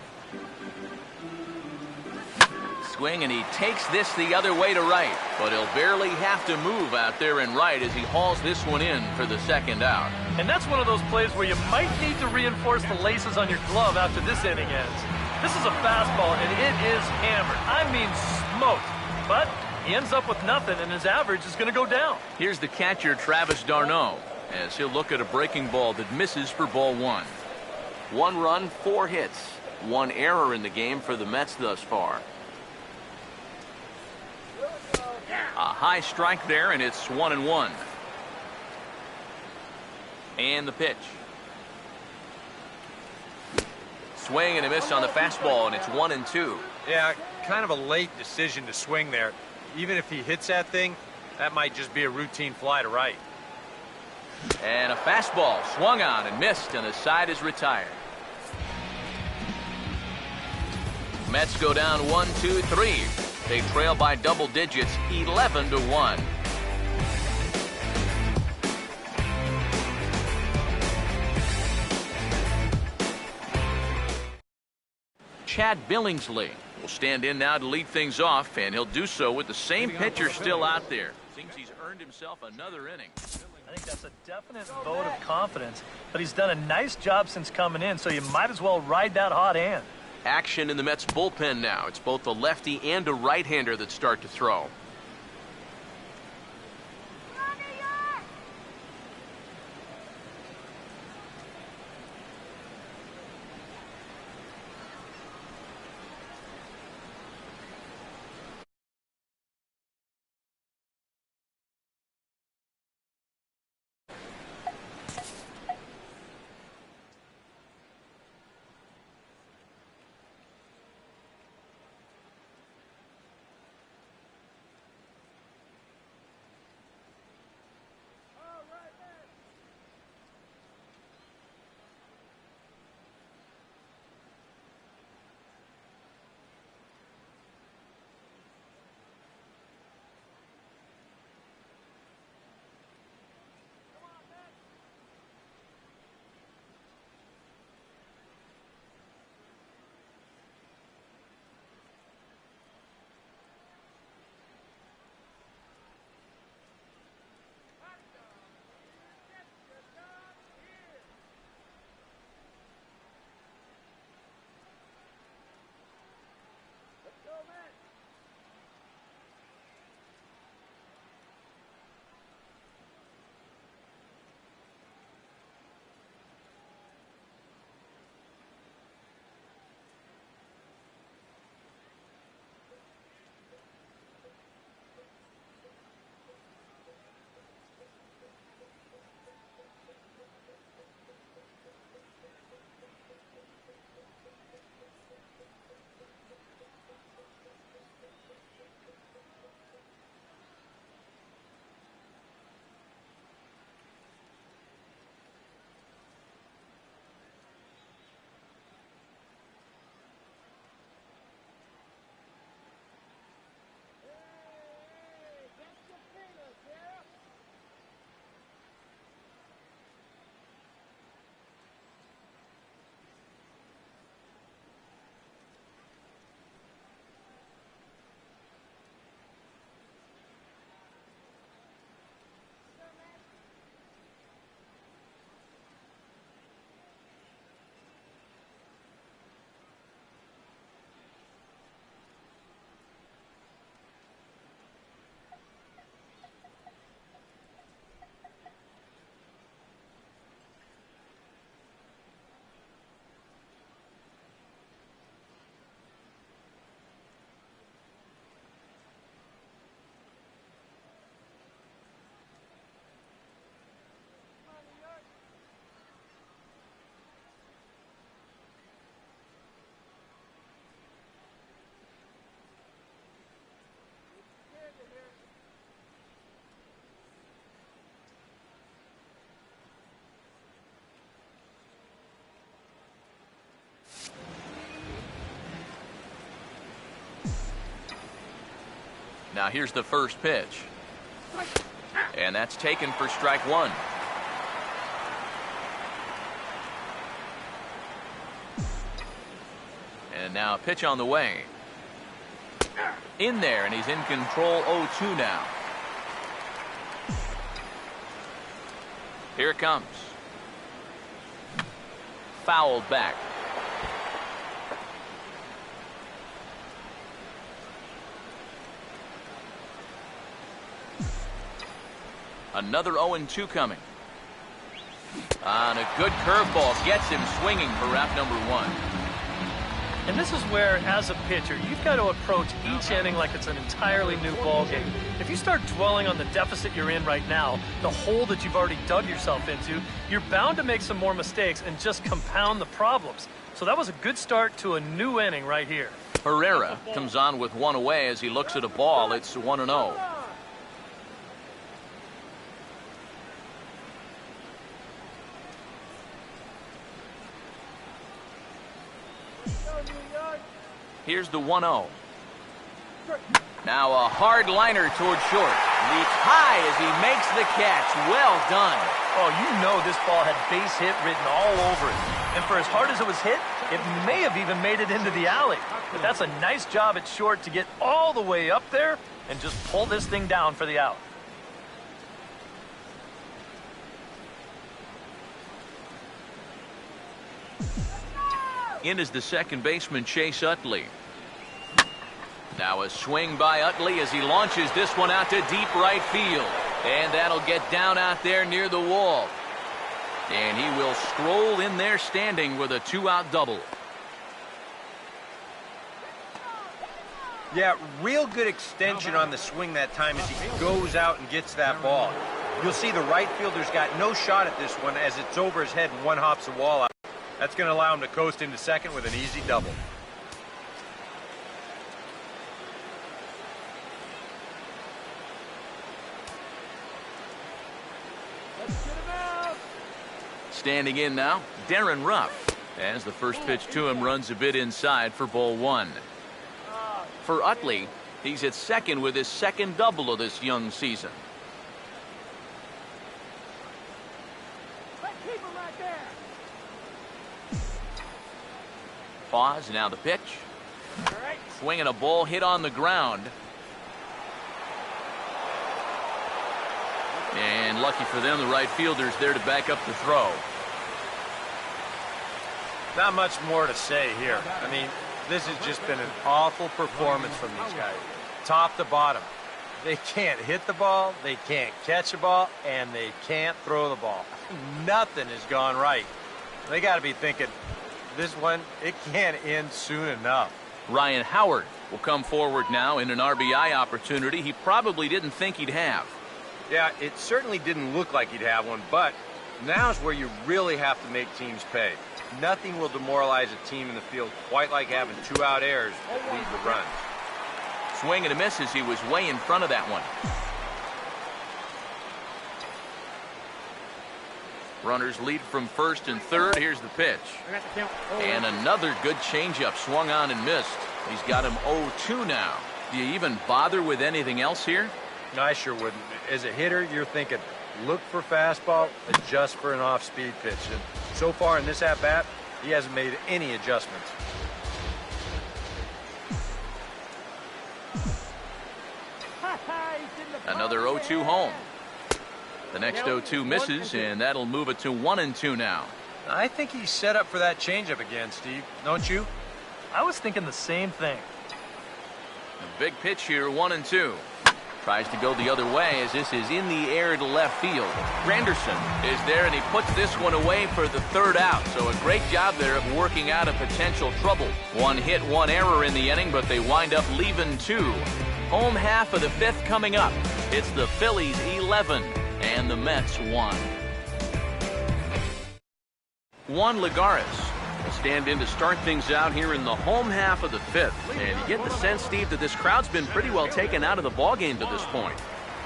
Swing, and he takes this the other way to right, but he'll barely have to move out there in right as he hauls this one in for the second out. And that's one of those plays where you might need to reinforce the laces on your glove after this inning ends. This is a fastball, and it is hammered. I mean smoked. But he ends up with nothing, and his average is going to go down. Here's the catcher, Travis d'Arnaud, as he'll look at a breaking ball that misses for ball 1. 1 run, 4 hits. 1 error in the game for the Mets thus far. A high strike there, and it's 1-1. And the pitch. Swing and a miss on the fastball, and it's 1-2. Yeah, kind of a late decision to swing there. Even if he hits that thing, that might just be a routine fly to right. And a fastball swung on and missed, and the side is retired. Mets go down 1-2-3. They trail by double digits, 11-1. Chad Billingsley will stand in now to lead things off, and he'll do so with the same pitcher still out there. Seems he's earned himself another inning. I think that's a definite vote of confidence, but he's done a nice job since coming in, so you might as well ride that hot hand. Action in the Mets bullpen now. It's both a lefty and a right-hander that start to throw. Now here's the first pitch. And that's taken for strike one. And now a pitch on the way. In there, and he's in control. 0-2 now. Here it comes. Fouled back. Another 0-2 coming. On a good curveball, gets him swinging for wrap number one. And this is where, as a pitcher, you've got to approach each inning like it's an entirely new ball game. If you start dwelling on the deficit you're in right now, the hole that you've already dug yourself into, you're bound to make some more mistakes and just compound the problems. So that was a good start to a new inning right here. Herrera comes on with one away as he looks at a ball. It's 1-0. Here's the 1-0. Now a hard liner toward short. Leaps high as he makes the catch. Well done. Oh, you know this ball had base hit written all over it. And for as hard as it was hit, it may have even made it into the alley. But that's a nice job at short to get all the way up there and just pull this thing down for the out. In is the second baseman, Chase Utley. Now a swing by Utley as he launches this one out to deep right field. And that'll get down out there near the wall. And he will stroll in there standing with a two-out double. Yeah, real good extension on the swing that time as he goes out and gets that ball. You'll see the right fielder's got no shot at this one as it's over his head and one hops the wall out. That's going to allow him to coast into second with an easy double. Standing in now, Darren Ruff. As the first pitch to him runs a bit inside for ball one. For Utley, he's at second with his second double of this young season. Pause, now the pitch. Swinging a ball hit on the ground. And lucky for them, the right fielder's there to back up the throw. Not much more to say here. I mean, this has just been an awful performance from these guys. Top to bottom. They can't hit the ball, they can't catch the ball, and they can't throw the ball. Nothing has gone right. They got to be thinking, this one, it can't end soon enough. Ryan Howard will come forward now in an RBI opportunity he probably didn't think he'd have. Yeah, it certainly didn't look like he'd have one, but now's where you really have to make teams pay. Nothing will demoralize a team in the field quite like having two-out errors that lead to runs. Swing and a miss as he was way in front of that one. Runners lead from first and third. Here's the pitch. And another good changeup swung on and missed. He's got him 0-2 now. Do you even bother with anything else here? No, I sure wouldn't. As a hitter, you're thinking, look for fastball, adjust for an off-speed pitch. And so far in this at-bat, he hasn't made any adjustments. Another 0-2 home. The next 0-2 misses, and that'll move it to 1-2 now. I think he's set up for that changeup again, Steve. Don't you? I was thinking the same thing. A big pitch here, 1-2. Tries to go the other way as this is in the air to left field. Granderson is there, and he puts this one away for the third out. So a great job there of working out a potential trouble. One hit, one error in the inning, but they wind up leaving two. Home half of the fifth coming up. It's the Phillies 11 and the Mets 1. Juan Lagares will stand in to start things out here in the home half of the fifth. And you get the sense, Steve, that this crowd's been pretty well taken out of the ballgame to this point.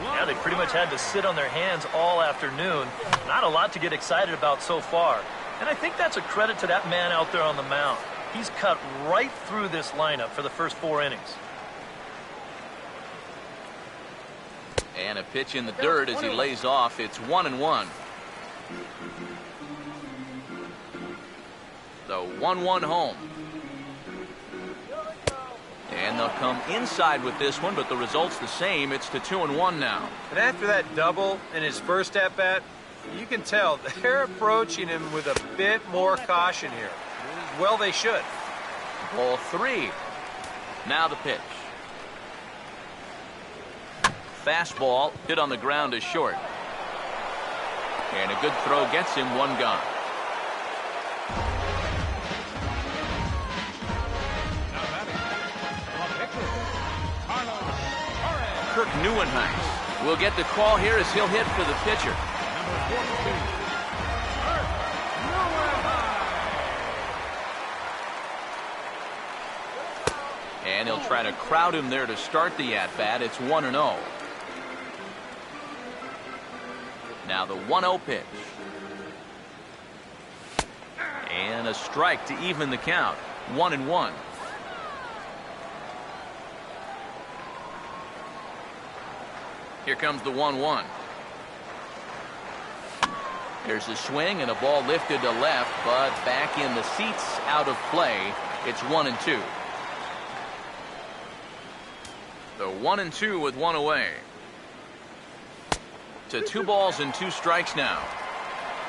Yeah, they pretty much had to sit on their hands all afternoon. Not a lot to get excited about so far. And I think that's a credit to that man out there on the mound. He's cut right through this lineup for the first 4 innings. And a pitch in the dirt as he lays off. It's 1-1. The 1-1 home. And they'll come inside with this one, but the result's the same. It's to 2-1 now. And after that double in his first at-bat, you can tell they're approaching him with a bit more caution here. Well, they should. Ball 3. Now the pitch. Fastball hit on the ground is short. And a good throw gets him one gone. Kirk Neuenhuis will get the call here as he'll hit for the pitcher. And he'll try to crowd him there to start the at-bat. It's 1-0. Now the 1-0 pitch. And a strike to even the count. 1-1. Here comes the 1-1. There's a swing and a ball lifted to left, but back in the seats, out of play. It's 1-2. The 1-2 with one away. To 2 balls and 2 strikes now.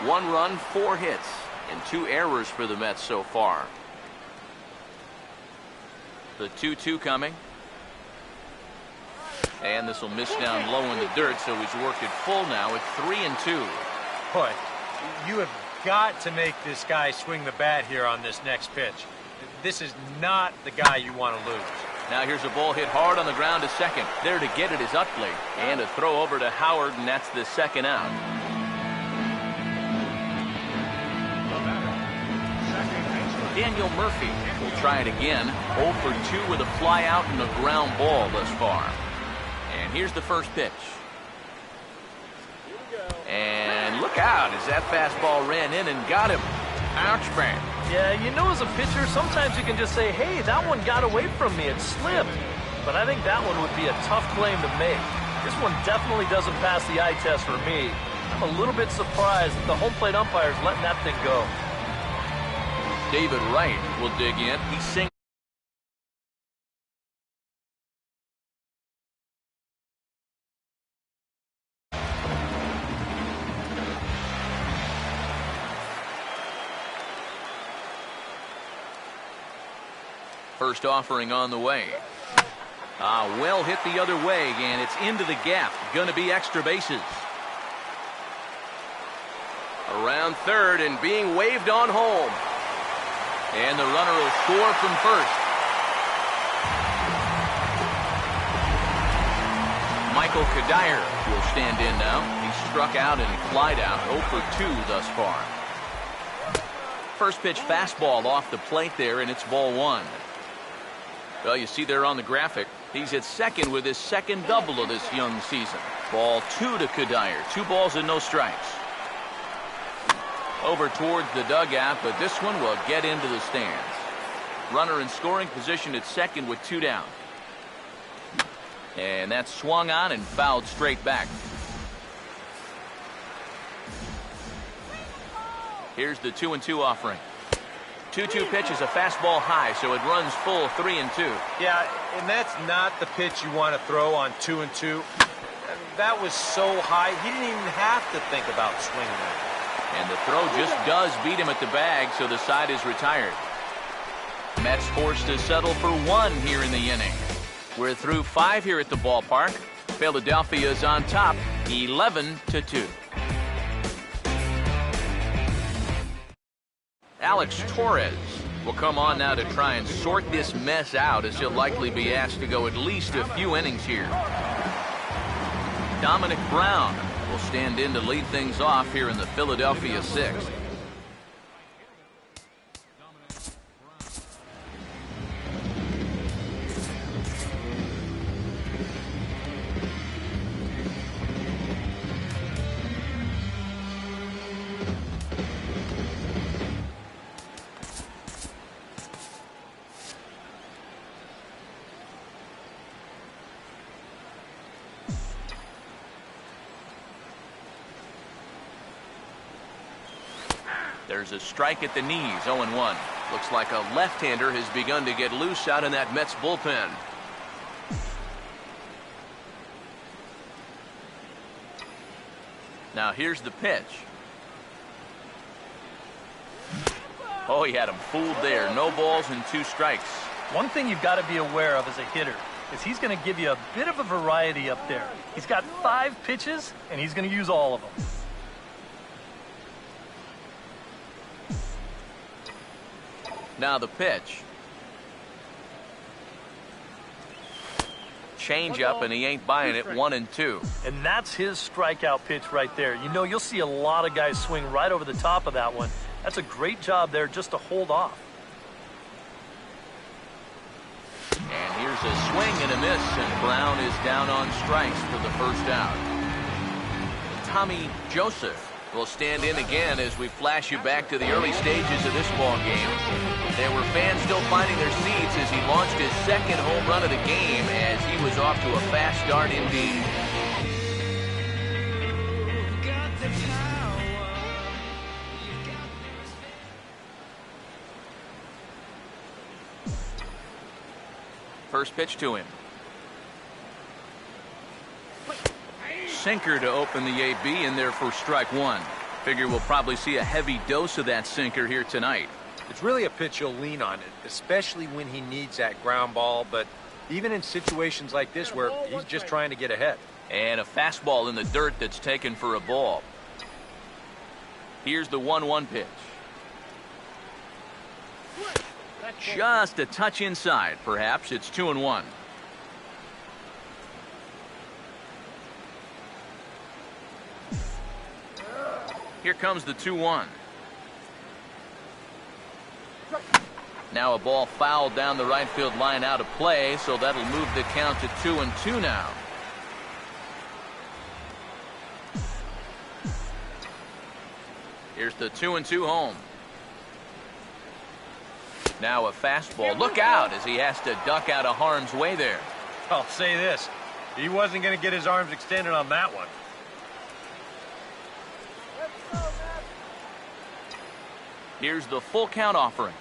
1 run, 4 hits, and 2 errors for the Mets so far. The 2-2 coming. And this will miss down low in the dirt, so he's worked it full now at 3-2. Boy, you have got to make this guy swing the bat here on this next pitch. This is not the guy you want to lose. Now here's a ball hit hard on the ground to second. There to get it is Utley. And a throw over to Howard, and that's the second out. Daniel Murphy will try it again. 0 for 2 with a fly out and a ground ball thus far. And here's the first pitch. And look out as that fastball ran in and got him. Ouch, man. Yeah, you know, as a pitcher, sometimes you can just say, hey, that one got away from me. It slipped. But I think that one would be a tough claim to make. This one definitely doesn't pass the eye test for me. I'm a little bit surprised that the home plate umpire's letting that thing go. David Wright will dig in. He's singing. First offering on the way. Well hit the other way, and it's into the gap. Going to be extra bases. Around third and being waved on home. And the runner will score from first. Michael Kadire will stand in now. He struck out and flied out. 0 for 2 thus far. First pitch fastball off the plate there, and it's ball 1. Well, you see there on the graphic, he's at second with his second double of this young season. Ball 2 to Kadire. 2 balls and no strikes. Over towards the dugout, but this one will get into the stands. Runner in scoring position at second with 2 down. And that's swung on and fouled straight back. Here's the 2-2 offering. 2-2 pitch is a fastball high, so it runs full 3-2. Yeah, and that's not the pitch you want to throw on 2-2. That was so high, he didn't even have to think about swinging it. And the throw just does beat him at the bag, so the side is retired. Mets forced to settle for 1 here in the inning. We're through 5 here at the ballpark. Philadelphia is on top, 11-2. Alex Torres will come on now to try and sort this mess out, as he'll likely be asked to go at least a few innings here. Dominic Brown will stand in to lead things off here in the Philadelphia 6th. There's a strike at the knees, 0-1. Looks like a left-hander has begun to get loose out in that Mets bullpen. Now here's the pitch. Oh, he had him fooled there. No balls and 2 strikes. One thing you've got to be aware of as a hitter is he's going to give you a bit of a variety up there. He's got 5 pitches, and he's going to use all of them. Now the pitch. Change up, and he ain't buying it. 1-2. And that's his strikeout pitch right there. You know, you'll see a lot of guys swing right over the top of that one. That's a great job there just to hold off. And here's a swing and a miss, and Brown is down on strikes for the first out. Tommy Joseph will stand in again as we flash you back to the early stages of this ball game. There were fans still finding their seats as he launched his second home run of the game as he was off to a fast start indeed. First pitch to him. Sinker to open the AB in there for strike 1. Figure we'll probably see a heavy dose of that sinker here tonight. It's really a pitch you'll lean on it, especially when he needs that ground ball, but even in situations like this where he's just trying to get ahead. And a fastball in the dirt that's taken for a ball. Here's the 1-1 pitch. Just a touch inside, perhaps. It's 2-1. Here comes the 2-1. Now a ball fouled down the right field line out of play, so that'll move the count to 2-2 now. Here's the 2-2 home. Now a fastball. Look out as he has to duck out of harm's way there. I'll say this. He wasn't going to get his arms extended on that one. Here's the full count offering.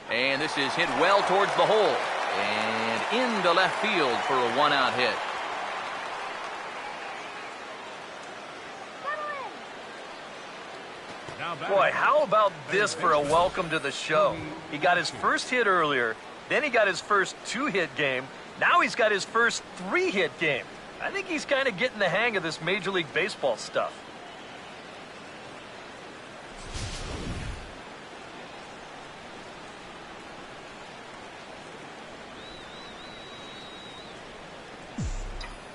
And this is hit well towards the hole. And into left field for a 1-out hit. Boy, how about this for a welcome to the show? He got his first hit earlier, then he got his first 2-hit game, now he's got his first 3-hit game. I think he's kind of getting the hang of this Major League Baseball stuff.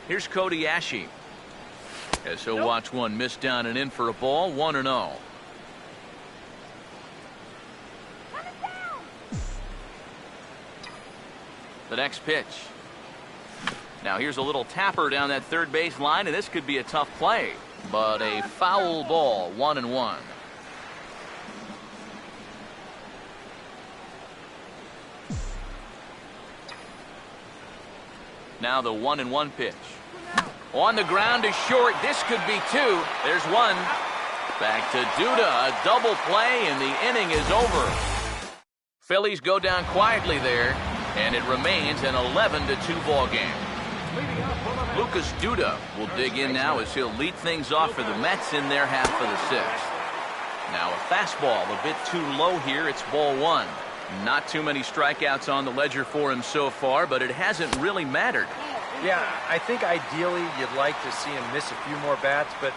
Here's Cody Ashe. As he'll watch one miss down and in for a ball. 1-0. The next pitch. Now here's a little tapper down that third base line, and this could be a tough play. But a foul ball. 1-1. Now the 1-1 pitch. On the ground to short. This could be 2. There's 1. Back to Duda. A double play, and the inning is over. Phillies go down quietly there, and it remains an 11-2 ball game. Lucas Duda will dig in now as he'll lead things off for the Mets in their half of the 6th. Now a fastball a bit too low here. It's ball 1. Not too many strikeouts on the ledger for him so far, but it hasn't really mattered. Yeah, I think ideally you'd like to see him miss a few more bats, but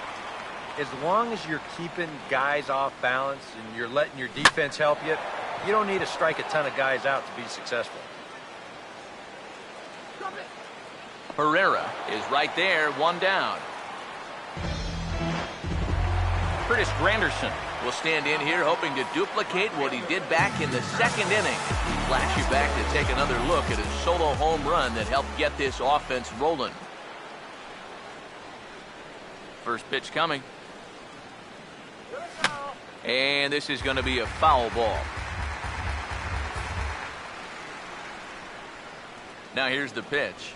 as long as you're keeping guys off balance and you're letting your defense help you, you don't need to strike a ton of guys out to be successful. Herrera is right there, 1 down. Curtis Granderson will stand in here hoping to duplicate what he did back in the 2nd inning. Flash you back to take another look at his solo home run that helped get this offense rolling. First pitch coming. And this is going to be a foul ball. Now here's the pitch.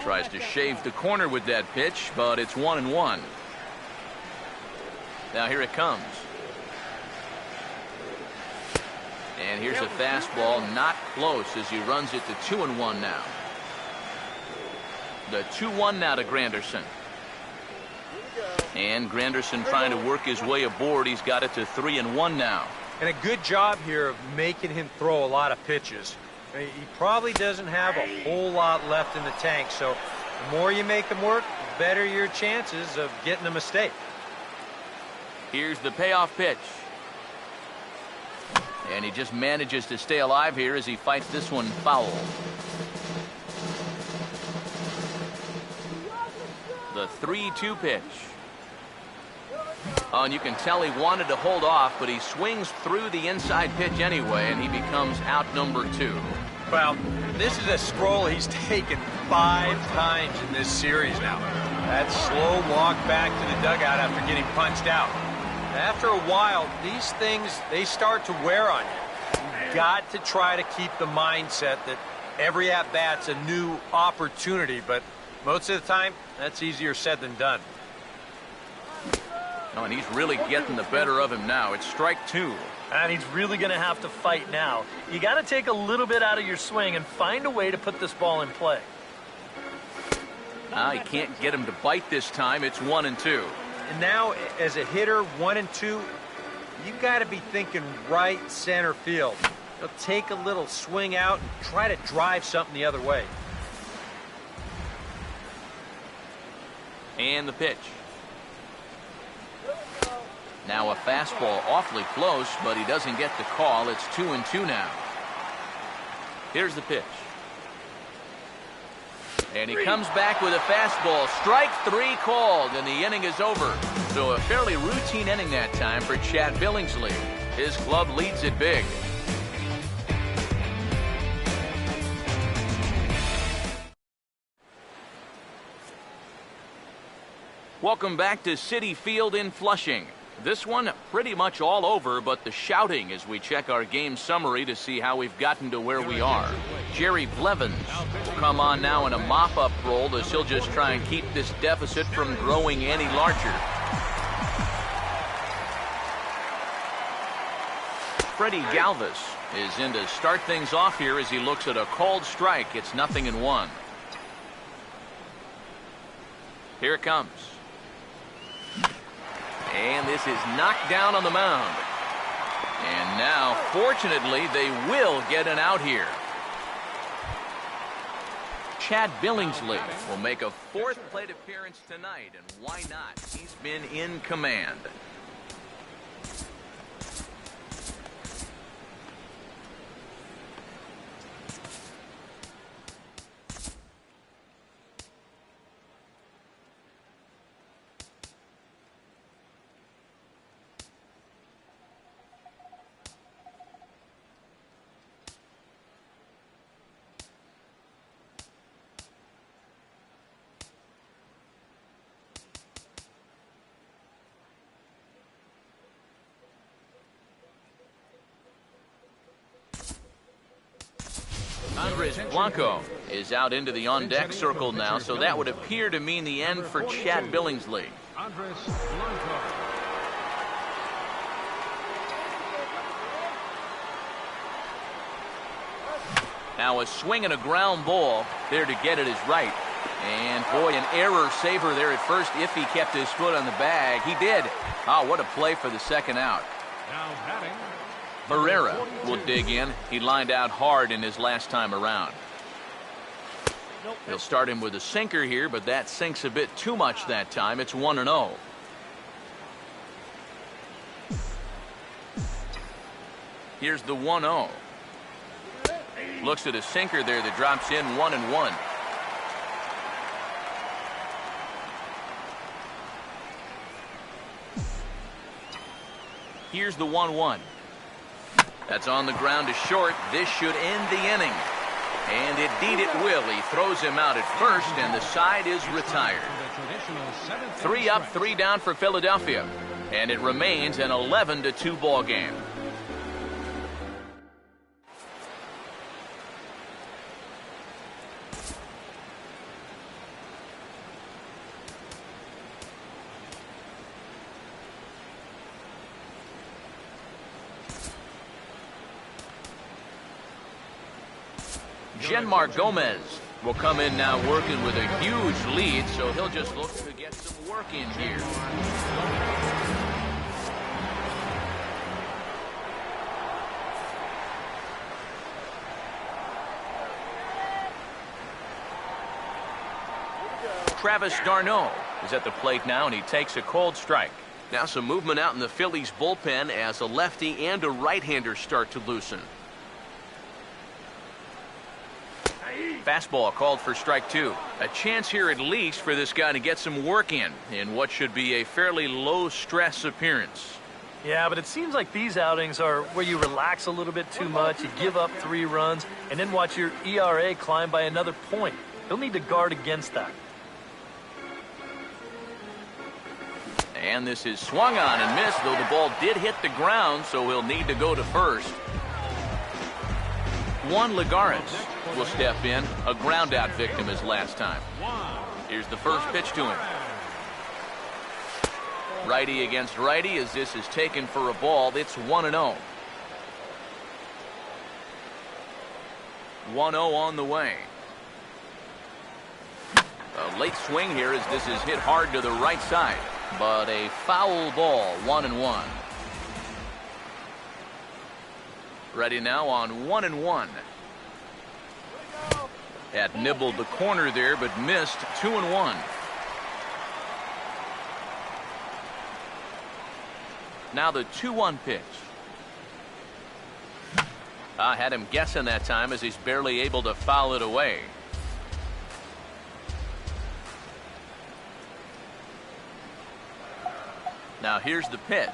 Tries to shave the corner with that pitch, but it's 1-1. Now here it comes. And here's a fastball, not close, as he runs it to 2-1 now. The 2-1 now to Granderson. And Granderson trying to work his way aboard. He's got it to 3-1 now. And a good job here of making him throw a lot of pitches. He probably doesn't have a whole lot left in the tank, so the more you make him work, the better your chances of getting a mistake. Here's the payoff pitch. And he just manages to stay alive here as he fights this one foul. The 3-2 pitch. Oh, and you can tell he wanted to hold off, but he swings through the inside pitch anyway, and he becomes out number 2. Well, this is a stroll he's taken 5 times in this series now. That slow walk back to the dugout after getting punched out. After a while, these things, they start to wear on you. You've got to try to keep the mindset that every at-bat's a new opportunity, but most of the time, that's easier said than done. Oh, and he's really getting the better of him now. It's strike 2. And he's really going to have to fight now. You got to take a little bit out of your swing and find a way to put this ball in play. He can't get him to bite this time. It's 1-2. And now, as a hitter, 1 and 2, you've got to be thinking right center field. You'll take a little swing out and try to drive something the other way. And the pitch. Now a fastball awfully close, but he doesn't get the call. It's 2-2 now. Here's the pitch. And he comes back with a fastball. Strike 3 called, and the inning is over. So a fairly routine inning that time for Chad Billingsley. His club leads it big. Welcome back to Citi Field in Flushing. This one pretty much all over, but the shouting as we check our game summary to see how we've gotten to where we are. Jerry Blevins will come on now in a mop-up role as he'll just try and keep this deficit from growing any larger. Freddie Galvis is in to start things off here as he looks at a called strike. It's 0-1. Here it comes. And this is knocked down on the mound. And now, fortunately, they will get an out here. Chad Billingsley will make a 4th plate appearance tonight, and why not? He's been in command. Andres Blanco is out into the on-deck circle now, so that would appear to mean the end for Chad Billingsley. Andres Blanco. Now a swing and a ground ball there to get it is right. And boy, an error saver there at first if he kept his foot on the bag. He did. Oh, what a play for the second out. Now batting. Herrera will dig in. He lined out hard in his last time around. He'll start him with a sinker here, but that sinks a bit too much that time. It's 1-0. Here's the 1-0. Looks at a sinker there that drops in 1-1. Here's the 1-1. That's on the ground to short. This should end the inning. And indeed it will. He throws him out at first, and the side is retired. 3 up, 3 down for Philadelphia. And it remains an 11-2 ball game. Genmar Gomez will come in now working with a huge lead, so he'll just look to get some work in here. Travis d'Arnaud is at the plate now, and he takes a cold strike. Now some movement out in the Phillies bullpen as a lefty and a right-hander start to loosen. Fastball called for strike two. A chance here at least for this guy to get some work in what should be a fairly low-stress appearance. Yeah, but it seems like these outings are where you relax a little bit too much, you give up 3 runs, and then watch your ERA climb by another point. He'll need to guard against that. And this is swung on and missed, though the ball did hit the ground, so he'll need to go to first. Juan Lagares will step in, a ground-out victim as last time. Here's the first pitch to him. Righty against righty as this is taken for a ball. It's 1-0. 1-0 on the way. A late swing here as this is hit hard to the right side, but a foul ball, 1-1. Ready now on 1-1. Had nibbled the corner there, but missed. 2-1. Now the 2-1 pitch. I had him guessing that time as he's barely able to foul it away. Now here's the pitch.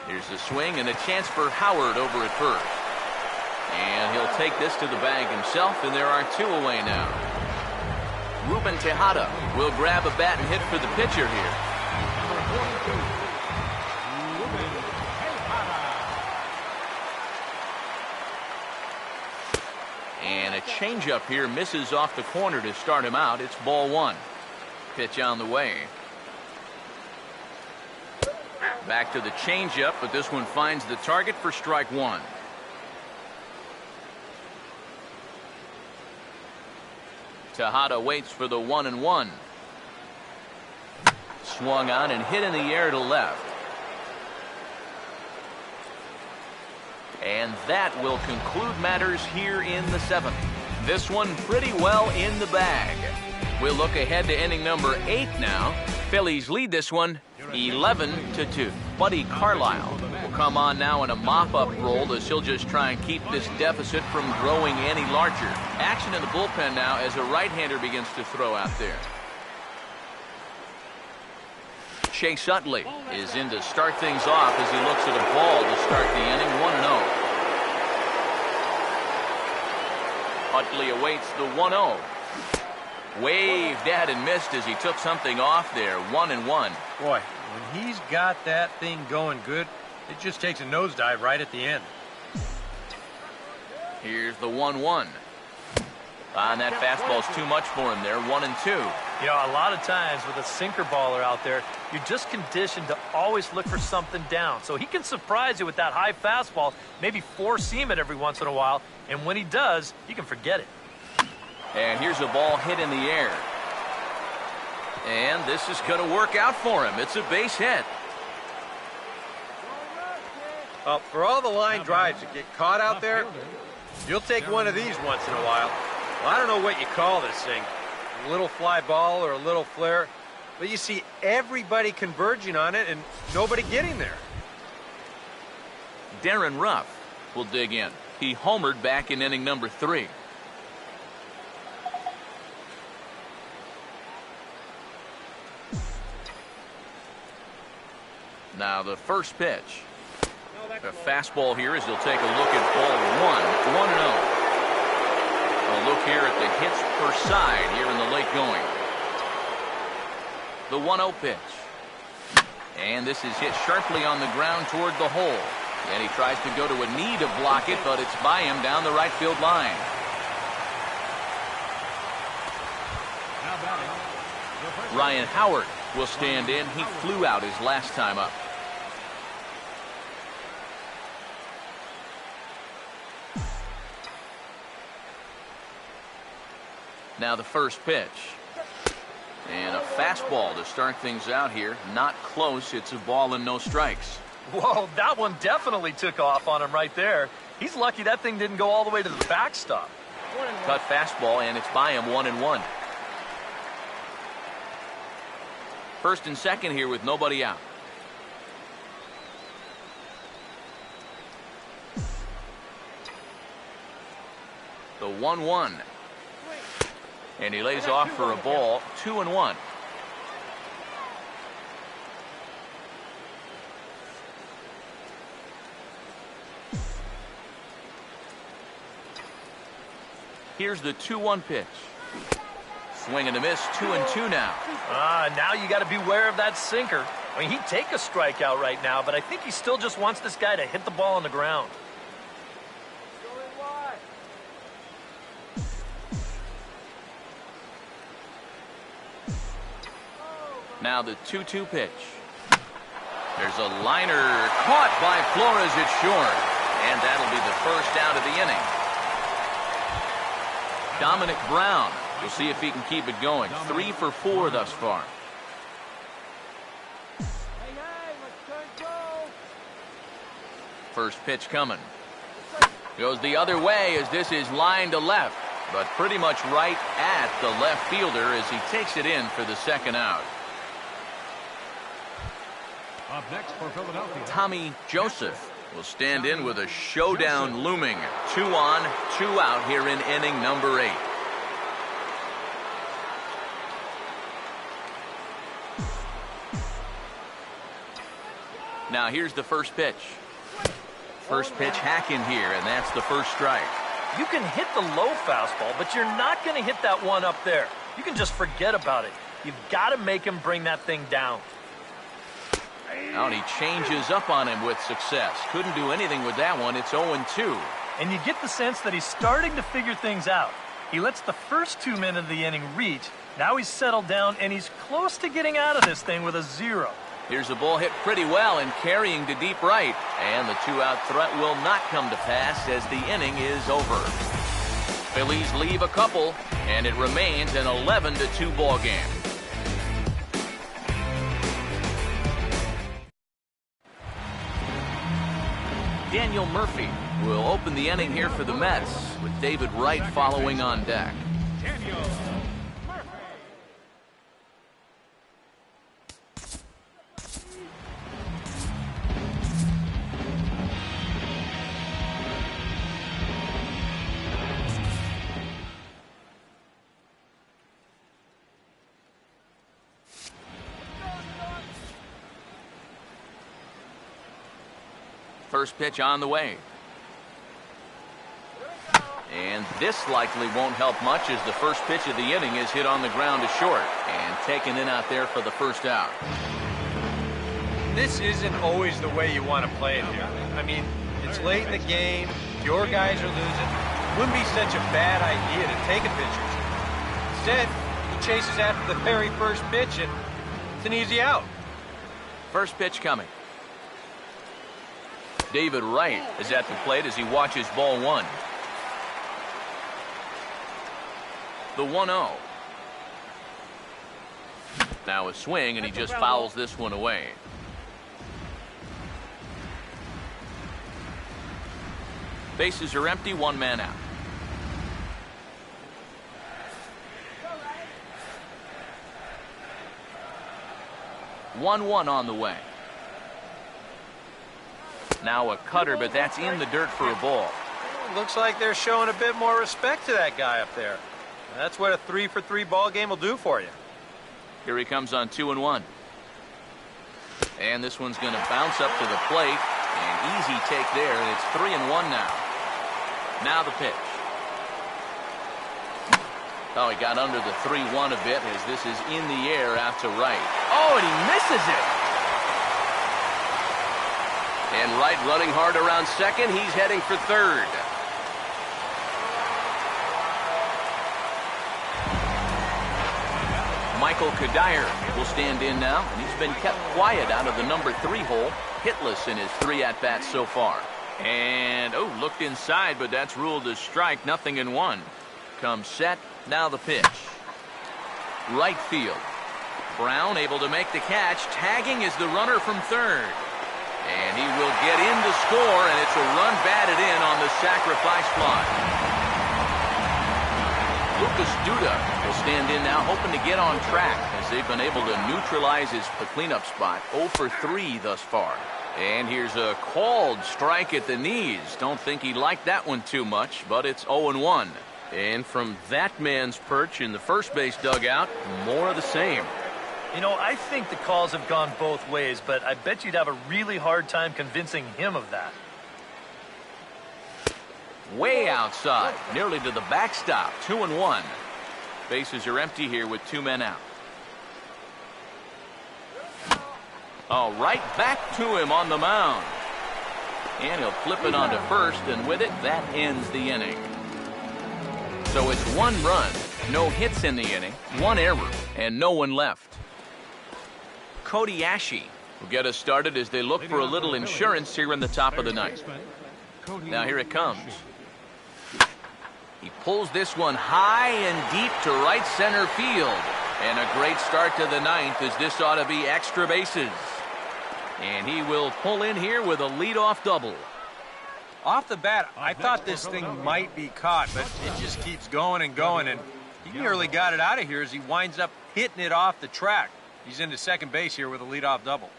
Here's the swing and a chance for Howard over at first. And he'll take this to the bag himself, and there are 2 away now. Ruben Tejada will grab a bat and hit for the pitcher here. And a changeup here misses off the corner to start him out. It's ball 1. Pitch on the way. Back to the changeup, but this one finds the target for strike 1. Tejada waits for the 1-1. Swung on and hit in the air to left. And that will conclude matters here in the 7th. This one pretty well in the bag. We'll look ahead to inning number 8 now. Phillies lead this one 11-2. Buddy Carlisle will come on now in a mop-up role as he'll just try and keep this deficit from growing any larger. Action in the bullpen now as a right-hander begins to throw out there. Chase Utley is in to start things off as he looks at a ball to start the inning. 1-0. Utley awaits the 1-0. Waved at and missed as he took something off there. 1-1. Boy, when he's got that thing going good, it just takes a nosedive right at the end. Here's the 1-1. And that fastball's too much for him there. 1-2. You know, a lot of times with a sinker baller out there, you're just conditioned to always look for something down. So he can surprise you with that high fastball, maybe four-seam it every once in a while, and when he does, you can forget it. And here's a ball hit in the air. And this is going to work out for him. It's a base hit. Well, for all the line drives that get caught out there, you'll take one of these once in a while. Well, I don't know what you call this thing, a little fly ball or a little flare, but you see everybody converging on it and nobody getting there. Darren Ruff will dig in. He homered back in inning number 3. Now the first pitch. A fastball here as he'll take a look at ball 1. 1-0. A look here at the hits per side here in the late going. The 1-0 pitch. And this is hit sharply on the ground toward the hole. And he tries to go to a knee to block it, but it's by him down the right field line. Ryan Howard will stand in. He flew out his last time up. Now the first pitch. And a fastball to start things out here. Not close. It's a ball and no strikes. Whoa, that one definitely took off on him right there. He's lucky that thing didn't go all the way to the backstop. Cut fastball, and it's by him 1-1. First and second here with nobody out. The 1-1. And he lays off for a ball. 2-1. Here's the 2-1 pitch. Swing and a miss. 2-2 now. Now you got to beware of that sinker. I mean, he'd take a strikeout right now, but I think he still just wants this guy to hit the ball on the ground. Now the 2-2 pitch. There's a liner caught by Flores. It's short. And that'll be the first out of the inning. Dominic Brown. We'll see if he can keep it going. 3 for 4 thus far. First pitch coming. Goes the other way as this is line to left. But pretty much right at the left fielder as he takes it in for the second out. Up next for Philadelphia, Tommy Joseph will stand in with a showdown looming. 2 on, 2 out here in inning number 8. Now here's the first pitch. First pitch hack in here, and that's the first strike. You can hit the low fastball, but you're not going to hit that one up there. You can just forget about it. You've got to make him bring that thing down. Now he changes up on him with success. Couldn't do anything with that one. It's 0-2. And you get the sense that he's starting to figure things out. He lets the first 2 men of the inning reach. Now he's settled down, and he's close to getting out of this thing with a 0. Here's a ball hit pretty well and carrying to deep right. And the 2-out threat will not come to pass as the inning is over. Phillies leave a couple, and it remains an 11-2 ball game. Daniel Murphy will open the inning here for the Mets, with David Wright following on deck. Daniel Murphy. First pitch on the way. And this likely won't help much as the first pitch of the inning is hit on the ground to short and taken in out there for the first out. This isn't always the way you want to play it here. I mean, it's late in the game. Your guys are losing. It wouldn't be such a bad idea to take a pitch or two. Instead, he chases after the very first pitch, and it's an easy out. First pitch coming. David Wright is at the plate as he watches ball 1. The 1-0. Now a swing, and he just fouls this one away. Bases are empty, 1 man out. One on the way. Now a cutter, but that's in the dirt for a ball. Looks like they're showing a bit more respect to that guy up there. That's what a 3-for-3 ball game will do for you. Here he comes on 2-1. And this one's going to bounce up to the plate. An easy take there, and it's 3-1 now. Now the pitch. Oh, he got under the 3-1 a bit as this is in the air out to right. Oh, and he misses it. And Wright running hard around second. He's heading for third. Michael Kadire will stand in now, and he's been kept quiet out of the number 3 hole. Hitless in his 3 at-bats so far. And, looked inside, but that's ruled a strike. 0-1. Comes set Now the pitch. Right field. Brown able to make the catch. Tagging is the runner from third. And he will get in to score, and it's a run batted in on the sacrifice fly. Lucas Duda will stand in now, hoping to get on track as they've been able to neutralize his cleanup spot. 0 for 3 thus far. And here's a called strike at the knees. Don't think he liked that one too much, but it's 0-1. And from that man's perch in the first base dugout, more of the same. You know, I think the calls have gone both ways, but I bet you'd have a really hard time convincing him of that. Way outside, nearly to the backstop. 2-1. Bases are empty here with 2 men out. Oh, right back to him on the mound. And he'll flip it onto first, and with it, that ends the inning. So it's 1 run, no hits in the inning, 1 error, and no one left. Cody Ashe will get us started as they look for a little insurance here in the top of the ninth. Now here it comes. He pulls this one high and deep to right center field. And a great start to the ninth, as this ought to be extra bases. And he will pull in here with a leadoff double. Off the bat, I thought this thing might be caught, but it just keeps going and going, and he nearly got it out of here as he winds up hitting it off the track. He's into second base here with a leadoff double.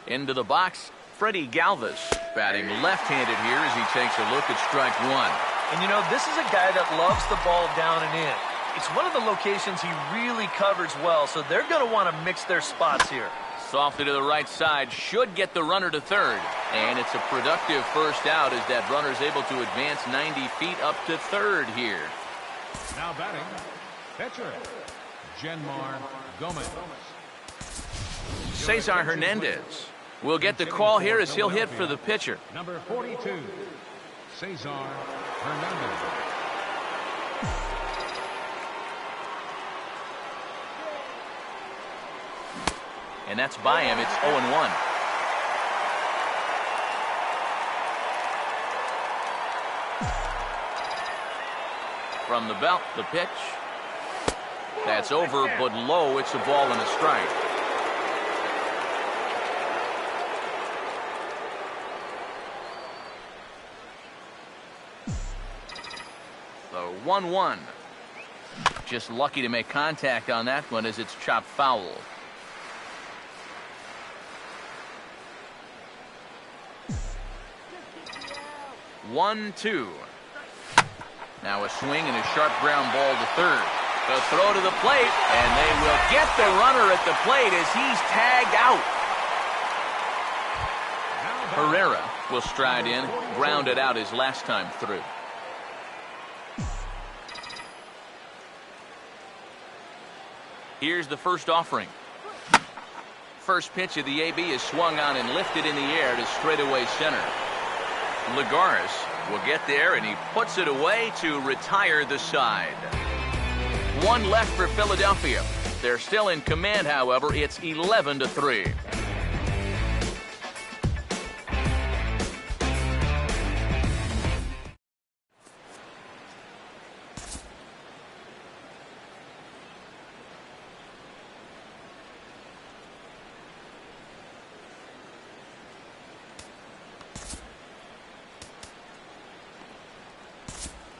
Into the box, Freddie Galvis, batting left-handed here as he takes a look at strike 1. And you know, this is a guy that loves the ball down and in. It's one of the locations he really covers well, so they're going to want to mix their spots here. Softly to the right side, should get the runner to third. And it's a productive first out as that runner's able to advance 90 feet up to third here. Now batting, pitcher, Genmar Gomez. Cesar Hernandez will get the call here as he'll hit for the pitcher. Number 42, Cesar Hernandez. And that's by him. It's 0-1. From the belt, the pitch. That's over, but low. It's a ball and a strike. The 1-1. Just lucky to make contact on that one as it's chopped foul. One, 2. Now a swing and a sharp ground ball to third. The throw to the plate, and they will get the runner at the plate as he's tagged out. Herrera will stride in, grounded out his last time through. Here's the first offering. First pitch of the AB is swung on and lifted in the air to straightaway center. Lagares will get there, and he puts it away to retire the side. 1 left for Philadelphia. They're still in command, however. It's 11-3.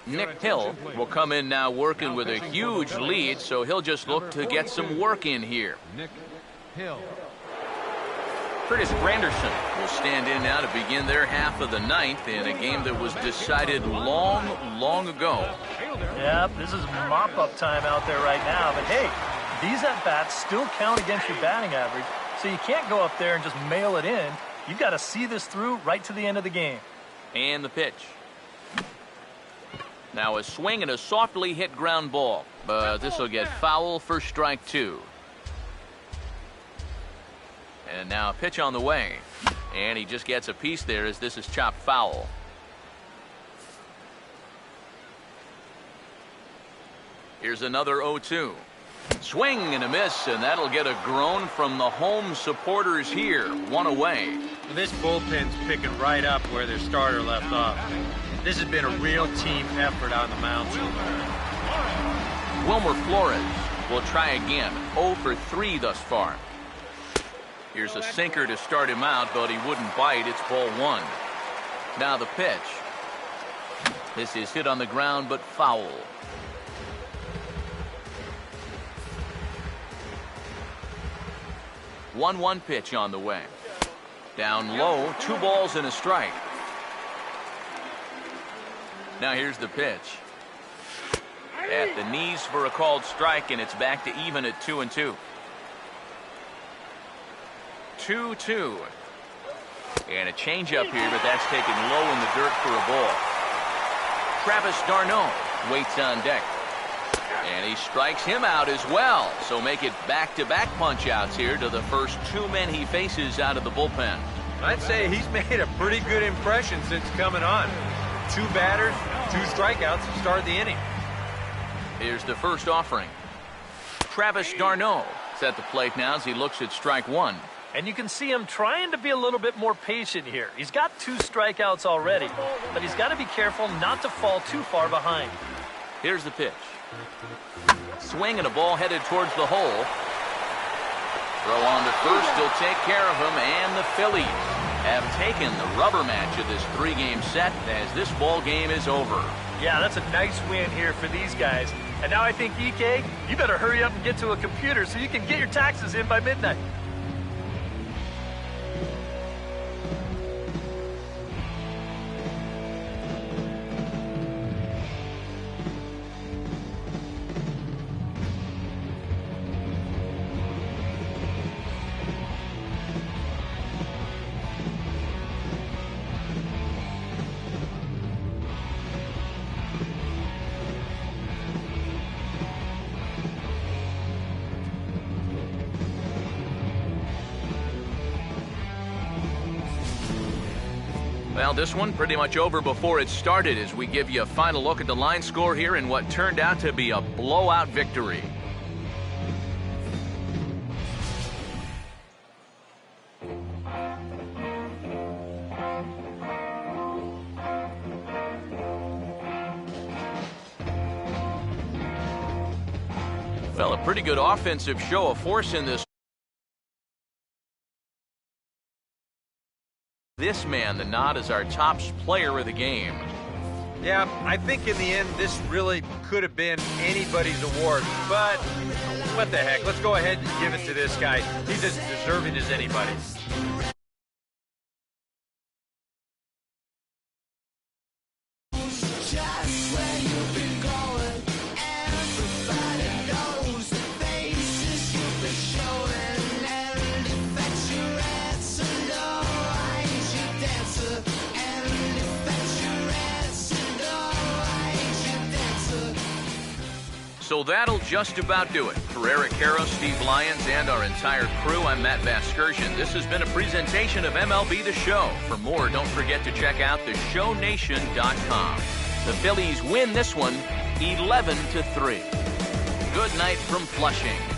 Nick Hill will come in now working with a huge lead, so he'll just look to get some work in here. Nick Hill. Curtis Granderson will stand in now to begin their half of the ninth in a game that was decided long ago. Yeah, this is mop-up time out there right now, but hey, these at-bats still count against your batting average, so you can't go up there and just mail it in. You've got to see this through right to the end of the game. And the pitch. Now a swing and a softly hit ground ball, but this will get foul for strike 2. And now a pitch on the way, and he just gets a piece there as this is chopped foul. Here's another 0-2. Swing and a miss, and that'll get a groan from the home supporters here. One away. This bullpen's picking right up where their starter left off. This has been a real team effort on the mound so far. Wilmer Flores will try again. 0 for 3 thus far. Here's a sinker to start him out, but he wouldn't bite. It's ball 1. Now the pitch. This is hit on the ground, but foul. One pitch on the way. Down low, 2 balls and a strike. Now here's the pitch. At the knees for a called strike, and it's back to even at 2-2. 2-2. And a changeup here, but that's taken low in the dirt for a ball. Travis d'Arnaud waits on deck. And he strikes him out as well. So make it back-to-back punch-outs here to the first 2 men he faces out of the bullpen. I'd say he's made a pretty good impression since coming on. 2 batters, 2 strikeouts to start the inning. Here's the first offering. Travis d'Arnaud is at the plate now as he looks at strike 1. And you can see him trying to be a little bit more patient here. He's got 2 strikeouts already, but he's got to be careful not to fall too far behind. Here's the pitch. Swing and a ball headed towards the hole. Throw on to first. He'll take care of him, and the Phillies have taken the rubber match of this 3-game set as this ball game is over. Yeah, that's a nice win here for these guys. And now I think, EK, you better hurry up and get to a computer so you can get your taxes in by midnight. Well, this one pretty much over before it started as we give you a final look at the line score here in what turned out to be a blowout victory. Well, a pretty good offensive show of force in this. This man, the nod, is our top player of the game. Yeah, I think in the end, this really could have been anybody's award. But what the heck? Let's go ahead and give it to this guy. He's as deserving as anybody. So that'll just about do it. For Eric Harrow, Steve Lyons, and our entire crew, I'm Matt Vasgersian. This has been a presentation of MLB The Show. For more, don't forget to check out theshownation.com. The Phillies win this one 11-3. Good night from Flushing.